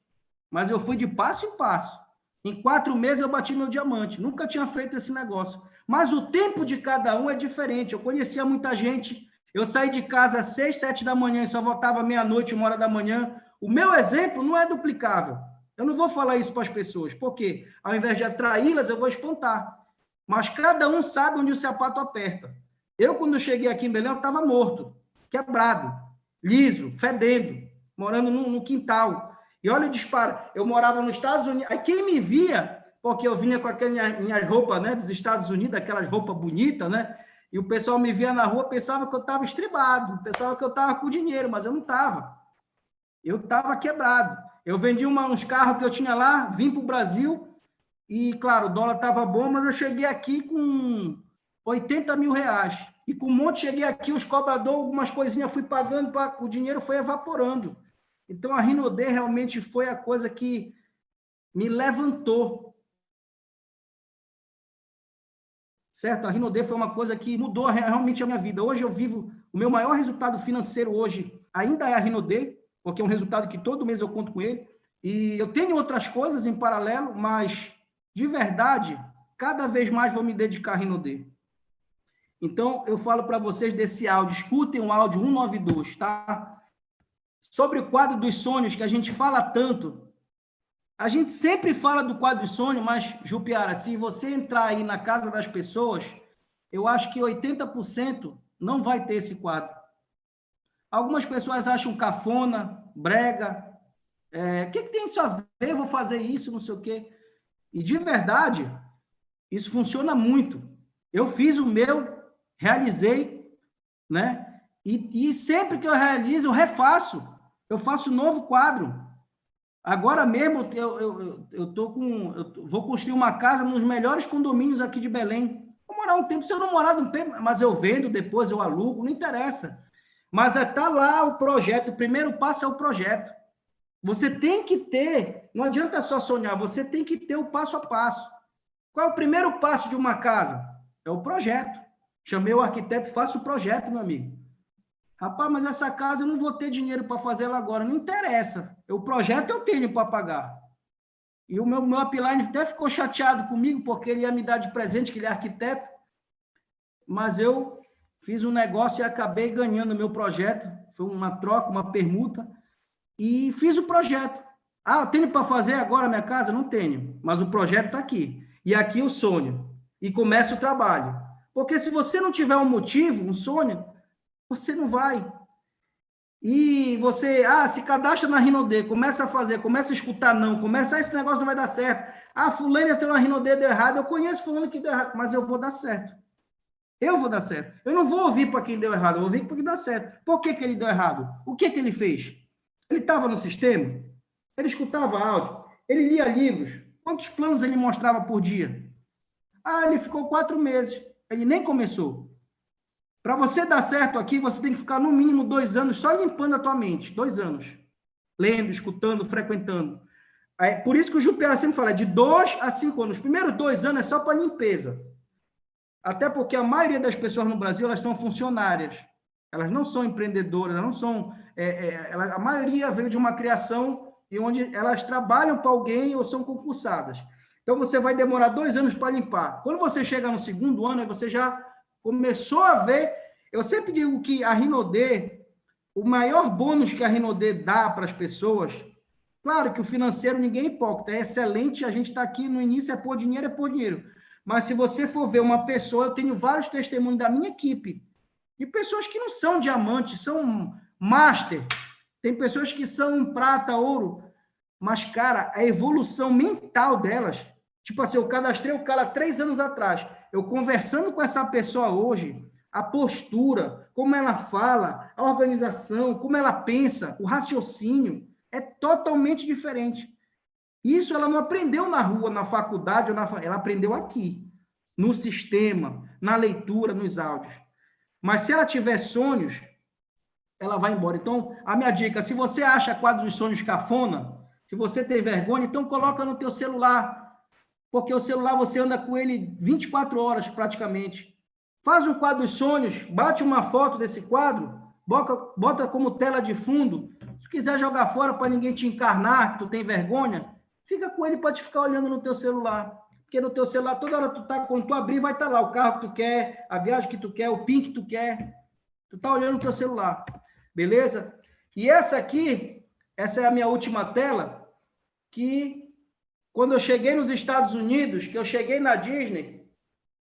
mas eu fui de passo em passo, em 4 meses eu bati meu diamante, nunca tinha feito esse negócio, mas o tempo de cada um é diferente, eu conhecia muita gente, eu saí de casa às 6, 7 da manhã e só voltava meia-noite, 1h da manhã. O meu exemplo não é duplicável. Eu não vou falar isso para as pessoas, porque ao invés de atraí-las, eu vou espantar. Mas cada um sabe onde o sapato aperta. Eu, quando cheguei aqui em Belém, eu estava morto, quebrado, liso, fedendo, morando no quintal. E olha o disparo. Eu morava nos Estados Unidos. Aí quem me via, porque eu vinha com aquelas minhas roupas, né, dos Estados Unidos, aquelas roupas bonitas, né? E o pessoal me via na rua, pensava que eu estava estribado, pensava que eu estava com dinheiro, mas eu não estava. Eu estava quebrado. Eu vendi uns carros que eu tinha lá, vim para o Brasil, e, claro, o dólar estava bom, mas eu cheguei aqui com 80 mil reais. E com um monte, cheguei aqui, os cobradores, algumas coisinhas fui pagando, o dinheiro foi evaporando. Então, a Rinodê realmente foi a coisa que me levantou. Certo? A Rinodê foi uma coisa que mudou realmente a minha vida. Hoje eu vivo, o meu maior resultado financeiro hoje ainda é a Rinodê, porque é um resultado que todo mês eu conto com ele. E eu tenho outras coisas em paralelo, mas, de verdade, cada vez mais vou me dedicar à Rinodê. Então, eu falo para vocês desse áudio, escutem o áudio 192, tá? Sobre o quadro dos sonhos, que a gente fala tanto. A gente sempre fala do quadro de sonho, mas, Jupiara, se você entrar aí na casa das pessoas, eu acho que 80% não vai ter esse quadro. Algumas pessoas acham cafona, brega, o que tem isso a ver? Eu vou fazer isso, não sei o quê. E, de verdade, isso funciona muito. Eu fiz o meu, realizei, né? E sempre que eu realizo, eu refaço. Eu faço um novo quadro. Agora mesmo, eu vou construir uma casa nos melhores condomínios aqui de Belém. Vou morar um tempo, se eu não morar um tempo, mas eu vendo depois, eu alugo, não interessa. Mas está lá o projeto, o primeiro passo é o projeto. Você tem que ter, não adianta só sonhar, você tem que ter o passo a passo. Qual é o primeiro passo de uma casa? É o projeto. Chamei o arquiteto, faça o projeto, meu amigo. Rapaz, mas essa casa eu não vou ter dinheiro para fazer ela agora. Não interessa. O projeto eu tenho para pagar. E o meu upline até ficou chateado comigo, porque ele ia me dar de presente, que ele é arquiteto. Mas eu fiz um negócio e acabei ganhando o meu projeto. Foi uma troca, uma permuta. E fiz o projeto. Eu tenho para fazer agora a minha casa? Não tenho. Mas o projeto está aqui. E aqui o sonho. E começa o trabalho. Porque se você não tiver um motivo, um sonho, você não vai. E você, se cadastra na Rinodê, começa a fazer, começa a escutar não, esse negócio não vai dar certo. Fulano entrou na Rinodê, deu errado. Eu conheço fulano que deu errado, mas eu vou dar certo. Eu vou dar certo. Eu não vou ouvir para quem deu errado, eu vou ouvir para quem dá certo. Por que ele deu errado? O que ele fez? Ele estava no sistema? Ele escutava áudio? Ele lia livros? Quantos planos ele mostrava por dia? Ele ficou 4 meses. Ele nem começou. Para você dar certo aqui, você tem que ficar no mínimo 2 anos só limpando a tua mente. 2 anos. Lendo, escutando, frequentando. Por isso que o Jupiara sempre fala, de 2 a 5 anos. Os primeiros 2 anos é só para limpeza. Até porque a maioria das pessoas no Brasil, elas são funcionárias. Elas não são empreendedoras, elas não são... a maioria veio de uma criação e onde elas trabalham para alguém ou são concursadas. Então, você vai demorar 2 anos para limpar. Quando você chega no segundo ano, você já começou a ver... Eu sempre digo que a Rinode, o maior bônus que a Rinode dá para as pessoas, claro que o financeiro ninguém é hipócrita, é excelente, a gente está aqui no início, é por dinheiro. Mas se você for ver uma pessoa, eu tenho vários testemunhos da minha equipe, de pessoas que não são diamantes, são master, tem pessoas que são prata, ouro, mas, cara, a evolução mental delas, tipo assim, eu cadastrei o cara 3 anos atrás, eu conversando com essa pessoa hoje, a postura, como ela fala, a organização, como ela pensa, o raciocínio, é totalmente diferente. Isso ela não aprendeu na rua, na faculdade, ela aprendeu aqui, no sistema, na leitura, nos áudios. Mas se ela tiver sonhos, ela vai embora. Então, a minha dica, se você acha quadro dos sonhos cafona, se você tem vergonha, então coloca no teu celular, porque o celular você anda com ele 24 horas praticamente. Faz um quadro dos sonhos, bate uma foto desse quadro, bota como tela de fundo. Se quiser jogar fora para ninguém te encarnar, que tu tem vergonha, fica com ele para te ficar olhando no teu celular. Porque no teu celular, toda hora quando tu abrir, vai estar lá o carro que tu quer, a viagem que tu quer, o PIN que tu quer. Tu tá olhando no teu celular. Beleza? E essa é a minha última tela, que quando eu cheguei nos Estados Unidos, que eu cheguei na Disney,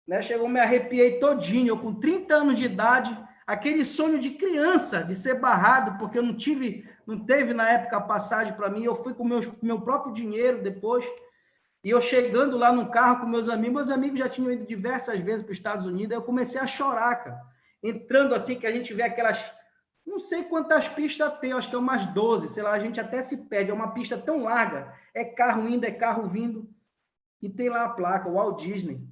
né, me arrepiei todinho, eu com 30 anos de idade, aquele sonho de criança, de ser barrado, porque eu não teve na época a passagem para mim, eu fui com meu próprio dinheiro depois, e eu chegando lá no carro com meus amigos já tinham ido diversas vezes para os Estados Unidos, aí eu comecei a chorar, cara. Entrando assim, que a gente vê aquelas, não sei quantas pistas tem, acho que é umas 12, sei lá, a gente até se perde, é uma pista tão larga, é carro indo, é carro vindo, e tem lá a placa, Walt Disney,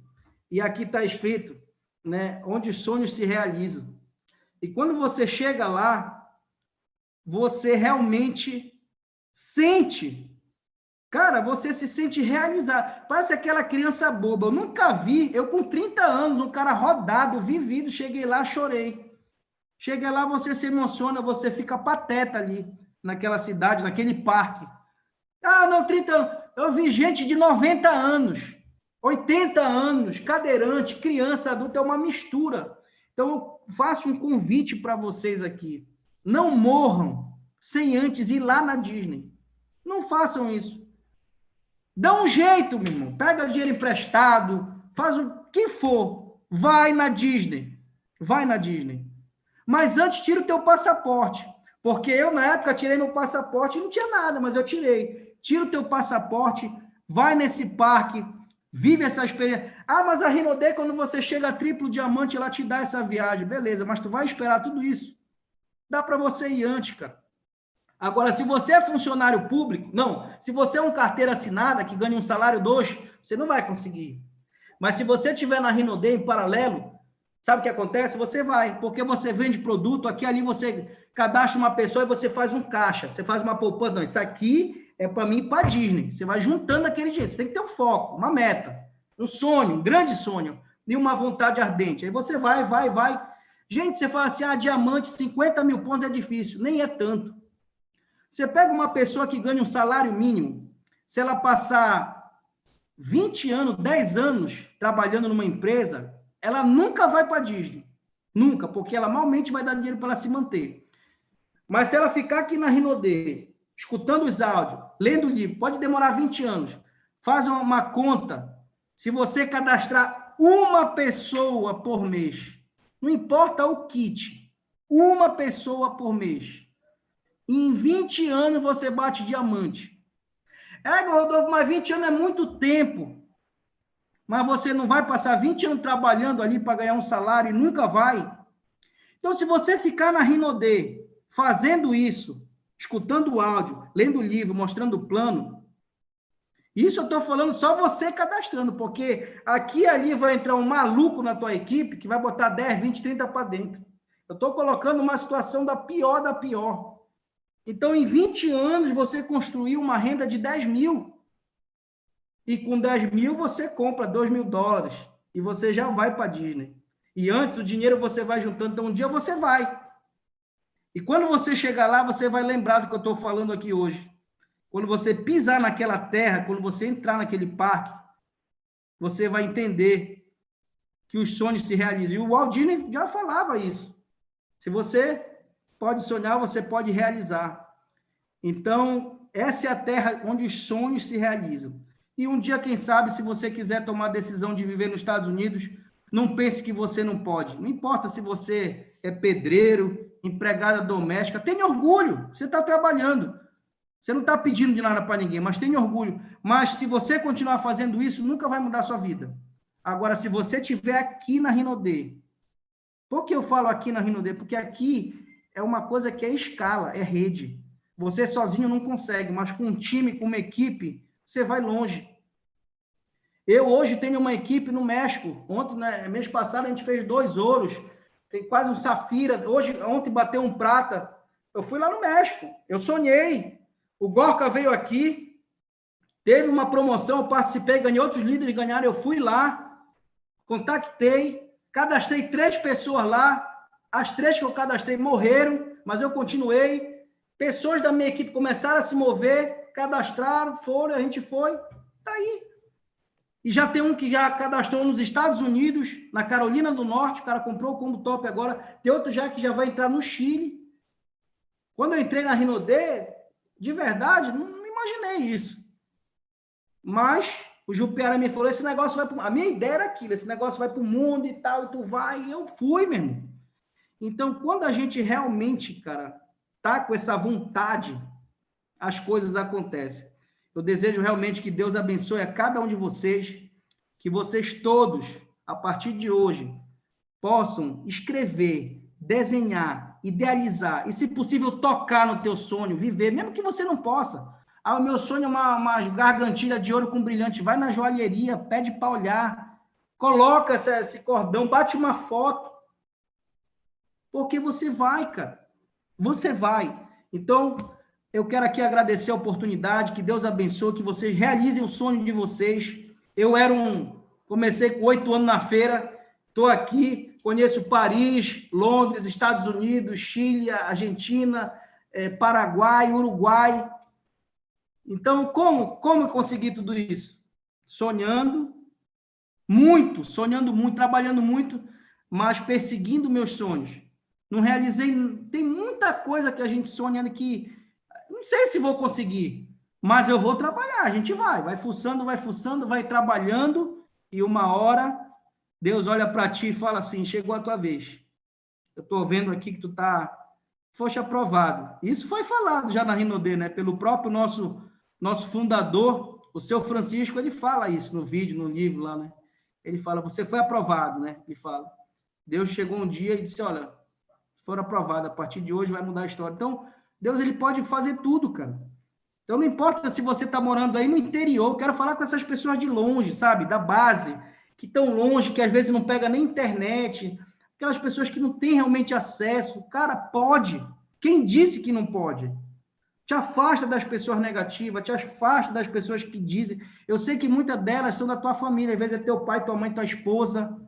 e aqui está escrito, né, onde os sonhos se realizam. E quando você chega lá, você realmente sente, cara, você se sente realizado. Parece aquela criança boba. Eu nunca vi, eu com 30 anos, um cara rodado, vivido, cheguei lá, chorei. Cheguei lá, você se emociona, você fica pateta ali, naquela cidade, naquele parque. Ah, não, 30 anos. Eu vi gente de 90 anos, 80 anos, cadeirante, criança, adulta, é uma mistura. Então, eu faço um convite para vocês aqui. Não morram sem antes ir lá na Disney. Não façam isso. Dá um jeito, meu irmão. Pega dinheiro emprestado, faz o que for. Vai na Disney. Vai na Disney. Mas antes, tira o teu passaporte. Porque eu, na época, tirei meu passaporte e não tinha nada, mas eu tirei. Tira o teu passaporte, vai nesse parque, vive essa experiência. Ah, mas a Rinode, quando você chega a triplo diamante, ela te dá essa viagem. Beleza, mas tu vai esperar tudo isso. Dá para você ir antes, cara. Agora, se você é funcionário público, não. Se você é um carteira assinada, que ganha um salário 2, você não vai conseguir. Mas se você estiver na Rinode em paralelo, sabe o que acontece? Você vai, porque você vende produto, aqui ali você cadastra uma pessoa e você faz um caixa, você faz uma poupança. Não, isso aqui é para mim ir para Disney. Você vai juntando aquele dinheiro, você tem que ter um foco, uma meta, um sonho, um grande sonho, e uma vontade ardente. Aí você vai. Gente, você fala assim, diamante, 50 mil pontos é difícil. Nem é tanto. Você pega uma pessoa que ganha um salário mínimo, se ela passar 20 anos, 10 anos trabalhando numa empresa, ela nunca vai para a Disney. Nunca, porque ela malmente vai dar dinheiro para ela se manter. Mas se ela ficar aqui na Rinode, escutando os áudios, lendo o livro, pode demorar 20 anos. Faz uma conta. Se você cadastrar uma pessoa por mês, não importa o kit, uma pessoa por mês, em 20 anos você bate diamante. Rodolfo, mas 20 anos é muito tempo. Mas você não vai passar 20 anos trabalhando ali para ganhar um salário e nunca vai. Então, se você ficar na Rinode fazendo isso, escutando o áudio, lendo o livro, mostrando o plano, isso eu estou falando só você cadastrando, porque aqui e ali vai entrar um maluco na tua equipe que vai botar 10, 20, 30 para dentro. Eu estou colocando uma situação da pior da pior. Então, em 20 anos, você construiu uma renda de 10 mil. E com 10 mil, você compra 2 mil dólares. E você já vai para a Disney. E antes, o dinheiro você vai juntando. Então, um dia você vai. E quando você chegar lá, você vai lembrar do que eu estou falando aqui hoje. quando você pisar naquela terra, quando você entrar naquele parque, você vai entender que os sonhos se realizam. E o Walt Disney já falava isso. Se você pode sonhar, você pode realizar. Então, essa é a terra onde os sonhos se realizam. E um dia, quem sabe, se você quiser tomar a decisão de viver nos Estados Unidos, não pense que você não pode. Não importa se você é pedreiro, empregada doméstica, tenha orgulho, você está trabalhando. Você não está pedindo de nada para ninguém, mas tenha orgulho. Mas se você continuar fazendo isso, nunca vai mudar a sua vida. Agora, se você estiver aqui na Rinodê, por que eu falo aqui na Rinodê? Porque aqui é uma coisa que é escala, é rede. Você sozinho não consegue, mas com um time, com uma equipe, você vai longe. Eu hoje tenho uma equipe no México. Ontem, né, mês passado, a gente fez 2 ouros. Tem quase um safira. Ontem bateu um prata. Eu fui lá no México. Eu sonhei. O Gorka veio aqui. Teve uma promoção, eu participei, ganhei, outros líderes ganharam. Eu fui lá, contactei, cadastrei 3 pessoas lá. As 3 que eu cadastrei morreram, mas eu continuei. Pessoas da minha equipe começaram a se mover, cadastraram, foram, a gente foi. Tá aí. E já tem um que já cadastrou nos Estados Unidos, na Carolina do Norte, o cara comprou o combo top agora. Tem outro já que já vai entrar no Chile. Quando eu entrei na Rinodê, de verdade, não imaginei isso. Mas o Jupiara me falou, esse negócio vai para... A minha ideia era aquilo, esse negócio vai para o mundo e tal, e tu vai, e eu fui, meu irmão. Então, quando a gente realmente, cara, tá com essa vontade, as coisas acontecem. Eu desejo realmente que Deus abençoe a cada um de vocês, que vocês todos, a partir de hoje, possam escrever, desenhar, idealizar e, se possível, tocar no teu sonho, viver, mesmo que você não possa. Ah, o meu sonho é uma gargantilha de ouro com brilhante. Vai na joalheria, pede para olhar, coloca esse cordão, bate uma foto, porque você vai, cara. Você vai. Então, eu quero aqui agradecer a oportunidade, que Deus abençoe, que vocês realizem o sonho de vocês. Eu comecei com 8 anos na feira, estou aqui, conheço Paris, Londres, Estados Unidos, Chile, Argentina, Paraguai, Uruguai. Então, como eu consegui tudo isso? Sonhando muito, trabalhando muito, mas perseguindo meus sonhos. Não realizei, tem muita coisa que a gente sonhando que não sei se vou conseguir, mas eu vou trabalhar, a gente vai fuçando, vai trabalhando, e uma hora Deus olha para ti e fala assim, chegou a tua vez. Eu estou vendo aqui que tu foste aprovado. Isso foi falado já na Rinodê, né? Pelo próprio nosso fundador, o seu Francisco, ele fala isso no vídeo, no livro lá, né? Ele fala, você foi aprovado, né? Ele fala. Deus chegou um dia e disse, olha, foram aprovados, a partir de hoje vai mudar a história. Então, Deus, ele pode fazer tudo, cara. Então, não importa se você está morando aí no interior, eu quero falar com essas pessoas de longe, sabe? Da base, que estão longe, que às vezes não pega nem internet, aquelas pessoas que não têm realmente acesso. Cara, pode. Quem disse que não pode? Te afasta das pessoas negativas, te afasta das pessoas que dizem. Eu sei que muitas delas são da tua família, às vezes é teu pai, tua mãe, tua esposa.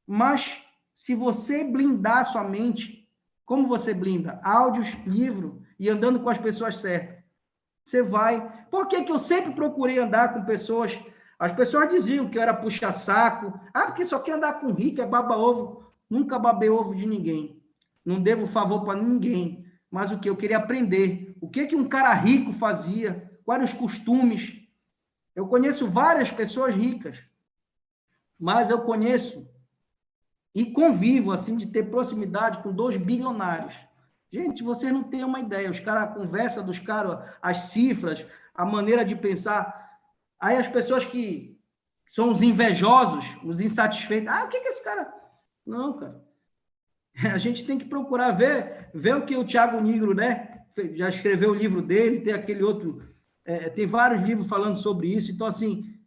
Mas, se você blindar a sua mente, como você blinda? Áudios, livro e andando com as pessoas certas. Você vai. Por que eu sempre procurei andar com pessoas? As pessoas diziam que eu era puxa-saco. Ah, porque só quer andar com rico, é baba-ovo. Nunca babei ovo de ninguém. Não devo favor para ninguém. Mas o que eu queria aprender? O que um cara rico fazia? Quais eram os costumes? Eu conheço várias pessoas ricas. Mas eu conheço e convivo, assim, de ter proximidade com 2 bilionários. Gente, vocês não têm uma ideia. Os caras, a conversa dos caras, as cifras, a maneira de pensar. Aí as pessoas que são os invejosos, os insatisfeitos. Ah, o que esse cara... Não, cara. A gente tem que procurar ver o que o Thiago Nigro, né? Já escreveu o livro dele, tem aquele outro... tem vários livros falando sobre isso. Então, assim,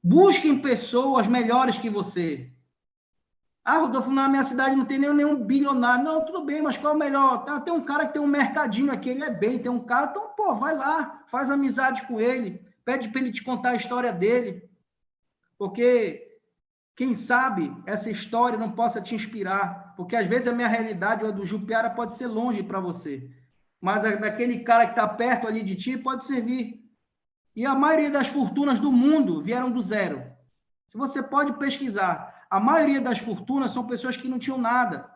busquem pessoas melhores que você. Ah, Rodolfo, na minha cidade não tem nenhum bilionário. Não, tudo bem, mas qual é o melhor? Tem um cara que tem um mercadinho aqui, ele é bem, tem um cara, então, pô, vai lá, faz amizade com ele, pede para ele te contar a história dele, porque, quem sabe, essa história não possa te inspirar, porque às vezes a minha realidade ou a do Jupiara pode ser longe para você, mas daquele cara que está perto ali de ti pode servir. E a maioria das fortunas do mundo vieram do zero. Se você pode pesquisar, a maioria das fortunas são pessoas que não tinham nada.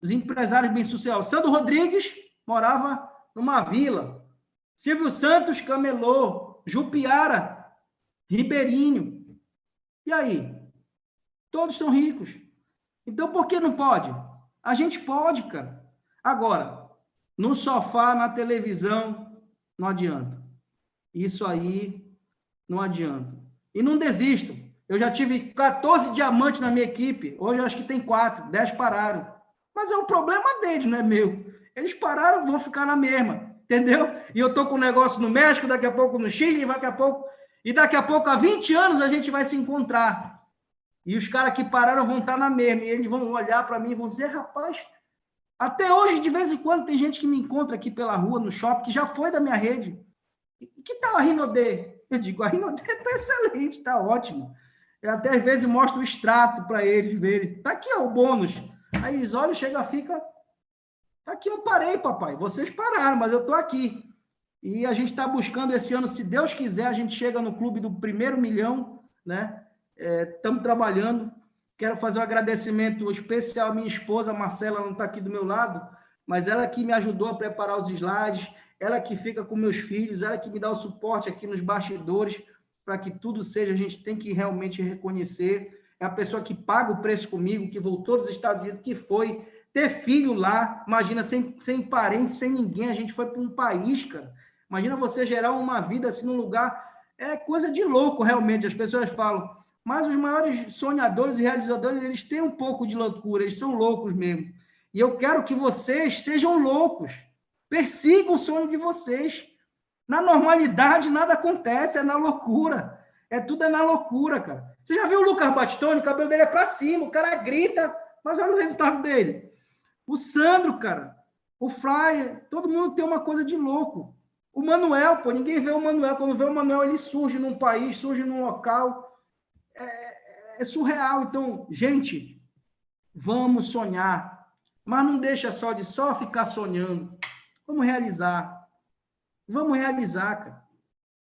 Os empresários bem-sucedidos. Sandro Rodrigues morava numa vila. Silvio Santos, camelô. Jupiara, ribeirinho. E aí? Todos são ricos. Então, por que não pode? A gente pode, cara. Agora, no sofá, na televisão, não adianta. Isso aí não adianta. E não desistam. Eu já tive 14 diamantes na minha equipe. Hoje eu acho que tem 4. 10 pararam. Mas é o problema deles, não é meu. Eles pararam, vão ficar na mesma. Entendeu? E eu tô com um negócio no México, daqui a pouco no Chile, daqui a pouco, há 20 anos, a gente vai se encontrar. E os caras que pararam vão estar na mesma. E eles vão olhar para mim e vão dizer, rapaz, até hoje, de vez em quando, tem gente que me encontra aqui pela rua, no shopping, que já foi da minha rede. Que tal a Rinodê? Eu digo, a Rinodê está excelente, está ótimo. Eu até às vezes mostro o extrato para eles verem. Está aqui ó, o bônus. Aí eles olham, chega, fica... Aqui eu parei, papai. Vocês pararam, mas eu estou aqui. E a gente está buscando esse ano, se Deus quiser, a gente chega no clube do 1º milhão, né? Estamos trabalhando. Quero fazer um agradecimento especial à minha esposa, a Marcela, não está aqui do meu lado, mas ela que me ajudou a preparar os slides, ela que fica com meus filhos, ela que me dá o suporte aqui nos bastidores, para que tudo seja, a gente tem que realmente reconhecer. É a pessoa que paga o preço comigo, que voltou dos Estados Unidos, que foi ter filho lá, imagina, sem parente, sem ninguém, a gente foi para um país, cara. Imagina você gerar uma vida assim num lugar, é coisa de louco, realmente. As pessoas falam, mas os maiores sonhadores e realizadores, eles têm um pouco de loucura, eles são loucos mesmo. E eu quero que vocês sejam loucos, persigam o sonho de vocês. Na normalidade, nada acontece, é na loucura. Tudo é na loucura, cara. Você já viu o Lucas Bastoni? O cabelo dele é para cima, o cara grita, mas olha o resultado dele. O Sandro, cara, o Flyer, todo mundo tem uma coisa de louco. O Manuel, pô, ninguém vê o Manuel. Quando vê o Manuel, ele surge num país, surge num local. É surreal. Então, gente, vamos sonhar. Mas não deixa só ficar sonhando. Vamos realizar. Vamos realizar, cara.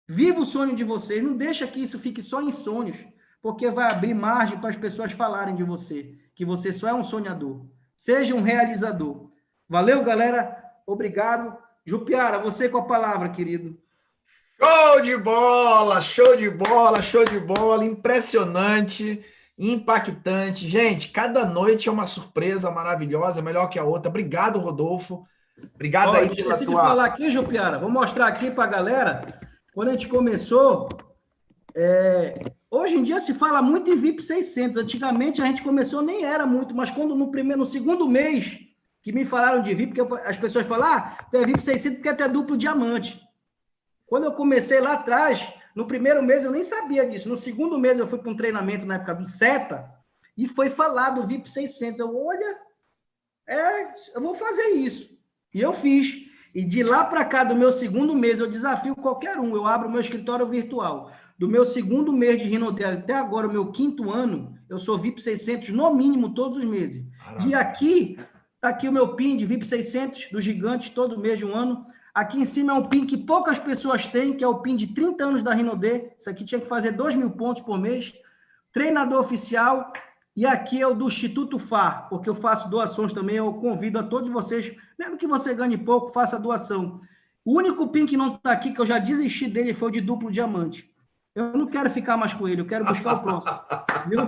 Viva o sonho de vocês. Não deixa que isso fique só em sonhos, porque vai abrir margem para as pessoas falarem de você, que você só é um sonhador. Seja um realizador. Valeu, galera. Obrigado. Jupiara, você com a palavra, querido. Show de bola, show de bola, show de bola. Impressionante, impactante. Gente, cada noite é uma surpresa maravilhosa, melhor que a outra. Obrigado, Rodolfo. Obrigado aí pela tua... de falar aqui, Jupiara. Vou mostrar aqui para a galera. Quando a gente começou... Hoje em dia se fala muito em VIP 600. Antigamente a gente começou, nem era muito, mas quando no segundo mês que me falaram de VIP, porque as pessoas falam, tu é VIP 600 porque tu é duplo diamante. Quando eu comecei lá atrás, no primeiro mês eu nem sabia disso. No segundo mês eu fui para um treinamento na época do SETA e foi falado VIP 600. Eu vou fazer isso. E eu fiz. E de lá para cá, do meu segundo mês, eu desafio qualquer um. Eu abro o meu escritório virtual. Do meu segundo mês de Rinodê até agora, o meu 5º ano, eu sou VIP 600 no mínimo todos os meses. Caramba. E aqui, está aqui o meu PIN de VIP 600 do Gigante, todo mês de um ano. Aqui em cima é um PIN que poucas pessoas têm, que é o PIN de 30 anos da Rinodê. Isso aqui tinha que fazer 2.000 pontos por mês. Treinador oficial. E aqui é o do Instituto FAR, porque eu faço doações também. Eu convido a todos vocês, mesmo que você ganhe pouco, faça doação. O único PIN que não está aqui, que eu já desisti dele, foi o de duplo diamante. Eu não quero ficar mais com ele, eu quero buscar o próximo. Viu?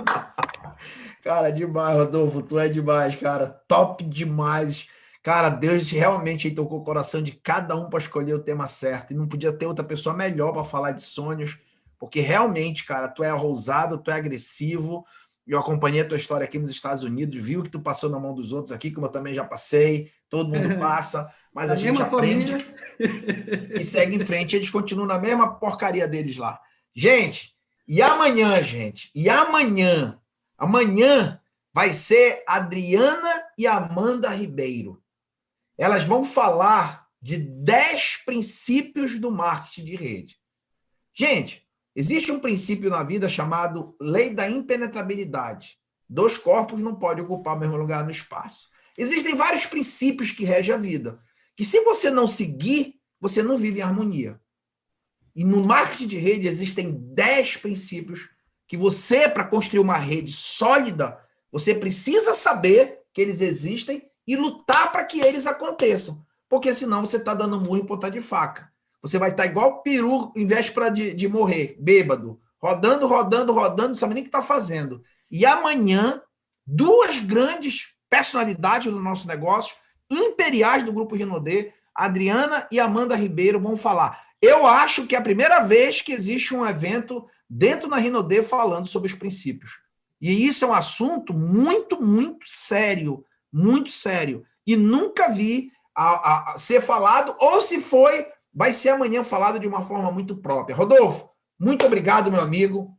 Cara, demais, Rodolfo. Tu é demais, cara. Top demais. Cara, Deus realmente tocou o coração de cada um para escolher o tema certo. E não podia ter outra pessoa melhor para falar de sonhos, porque realmente, cara, tu é ousado, tu é agressivo. Eu acompanhei a tua história aqui nos Estados Unidos, viu que tu passou na mão dos outros aqui, como eu também já passei. Todo mundo passa, mas a gente aprende e segue em frente. Eles continuam na mesma porcaria deles lá. Gente, e amanhã, gente? E amanhã? Amanhã vai ser Adriana e Amanda Ribeiro. Elas vão falar de 10 princípios do marketing de rede. Gente, existe um princípio na vida chamado lei da impenetrabilidade. 2 corpos não podem ocupar o mesmo lugar no espaço. Existem vários princípios que regem a vida. que se você não seguir, você não vive em harmonia. E no marketing de rede existem 10 princípios que você, para construir uma rede sólida, você precisa saber que eles existem e lutar para que eles aconteçam. Porque senão você está dando murro em ponta de faca. Você vai estar igual peru em véspera de morrer, bêbado, rodando, não sabe nem o que está fazendo. E amanhã, 2 grandes personalidades do nosso negócio, imperiais do Grupo Rinodê, Adriana e Amanda Ribeiro, vão falar. Eu acho que é a primeira vez que existe um evento dentro da Rinodê falando sobre os princípios. E isso é um assunto muito, muito sério, muito sério. E nunca vi a ser falado, ou se foi, vai ser amanhã falado de uma forma muito própria. Rodolfo, muito obrigado, meu amigo.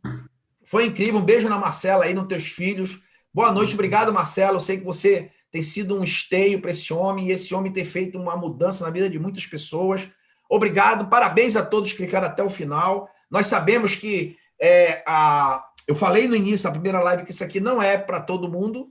Foi incrível. Um beijo na Marcela aí, nos teus filhos. Boa noite, obrigado, Marcelo. Eu sei que você tem sido um esteio para esse homem, e esse homem tem feito uma mudança na vida de muitas pessoas. Obrigado, parabéns a todos que ficaram até o final. Nós sabemos que eu falei no início da primeira live que isso aqui não é para todo mundo,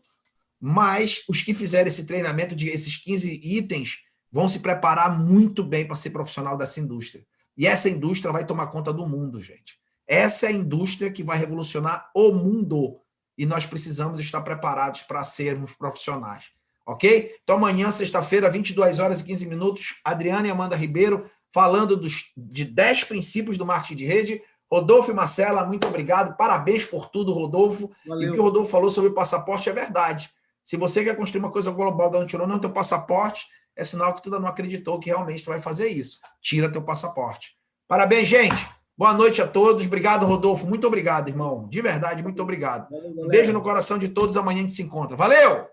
mas os que fizerem esse treinamento de esses 15 itens vão se preparar muito bem para ser profissional dessa indústria. E essa indústria vai tomar conta do mundo, gente. Essa é a indústria que vai revolucionar o mundo. E nós precisamos estar preparados para sermos profissionais. Ok? Então, amanhã, sexta-feira, 22 horas e 15 minutos, Adriana e Amanda Ribeiro falando de 10 princípios do marketing de rede. Rodolfo e Marcela, muito obrigado. Parabéns por tudo, Rodolfo. Valeu. E o que o Rodolfo falou sobre o passaporte é verdade. Se você quer construir uma coisa global da onde tirou não teu passaporte, é sinal que tu ainda não acreditou que realmente tu vai fazer isso. Tira teu passaporte. Parabéns, gente. Boa noite a todos. Obrigado, Rodolfo. Muito obrigado, irmão. De verdade, muito obrigado. Um beijo no coração de todos. Amanhã a gente se encontra. Valeu!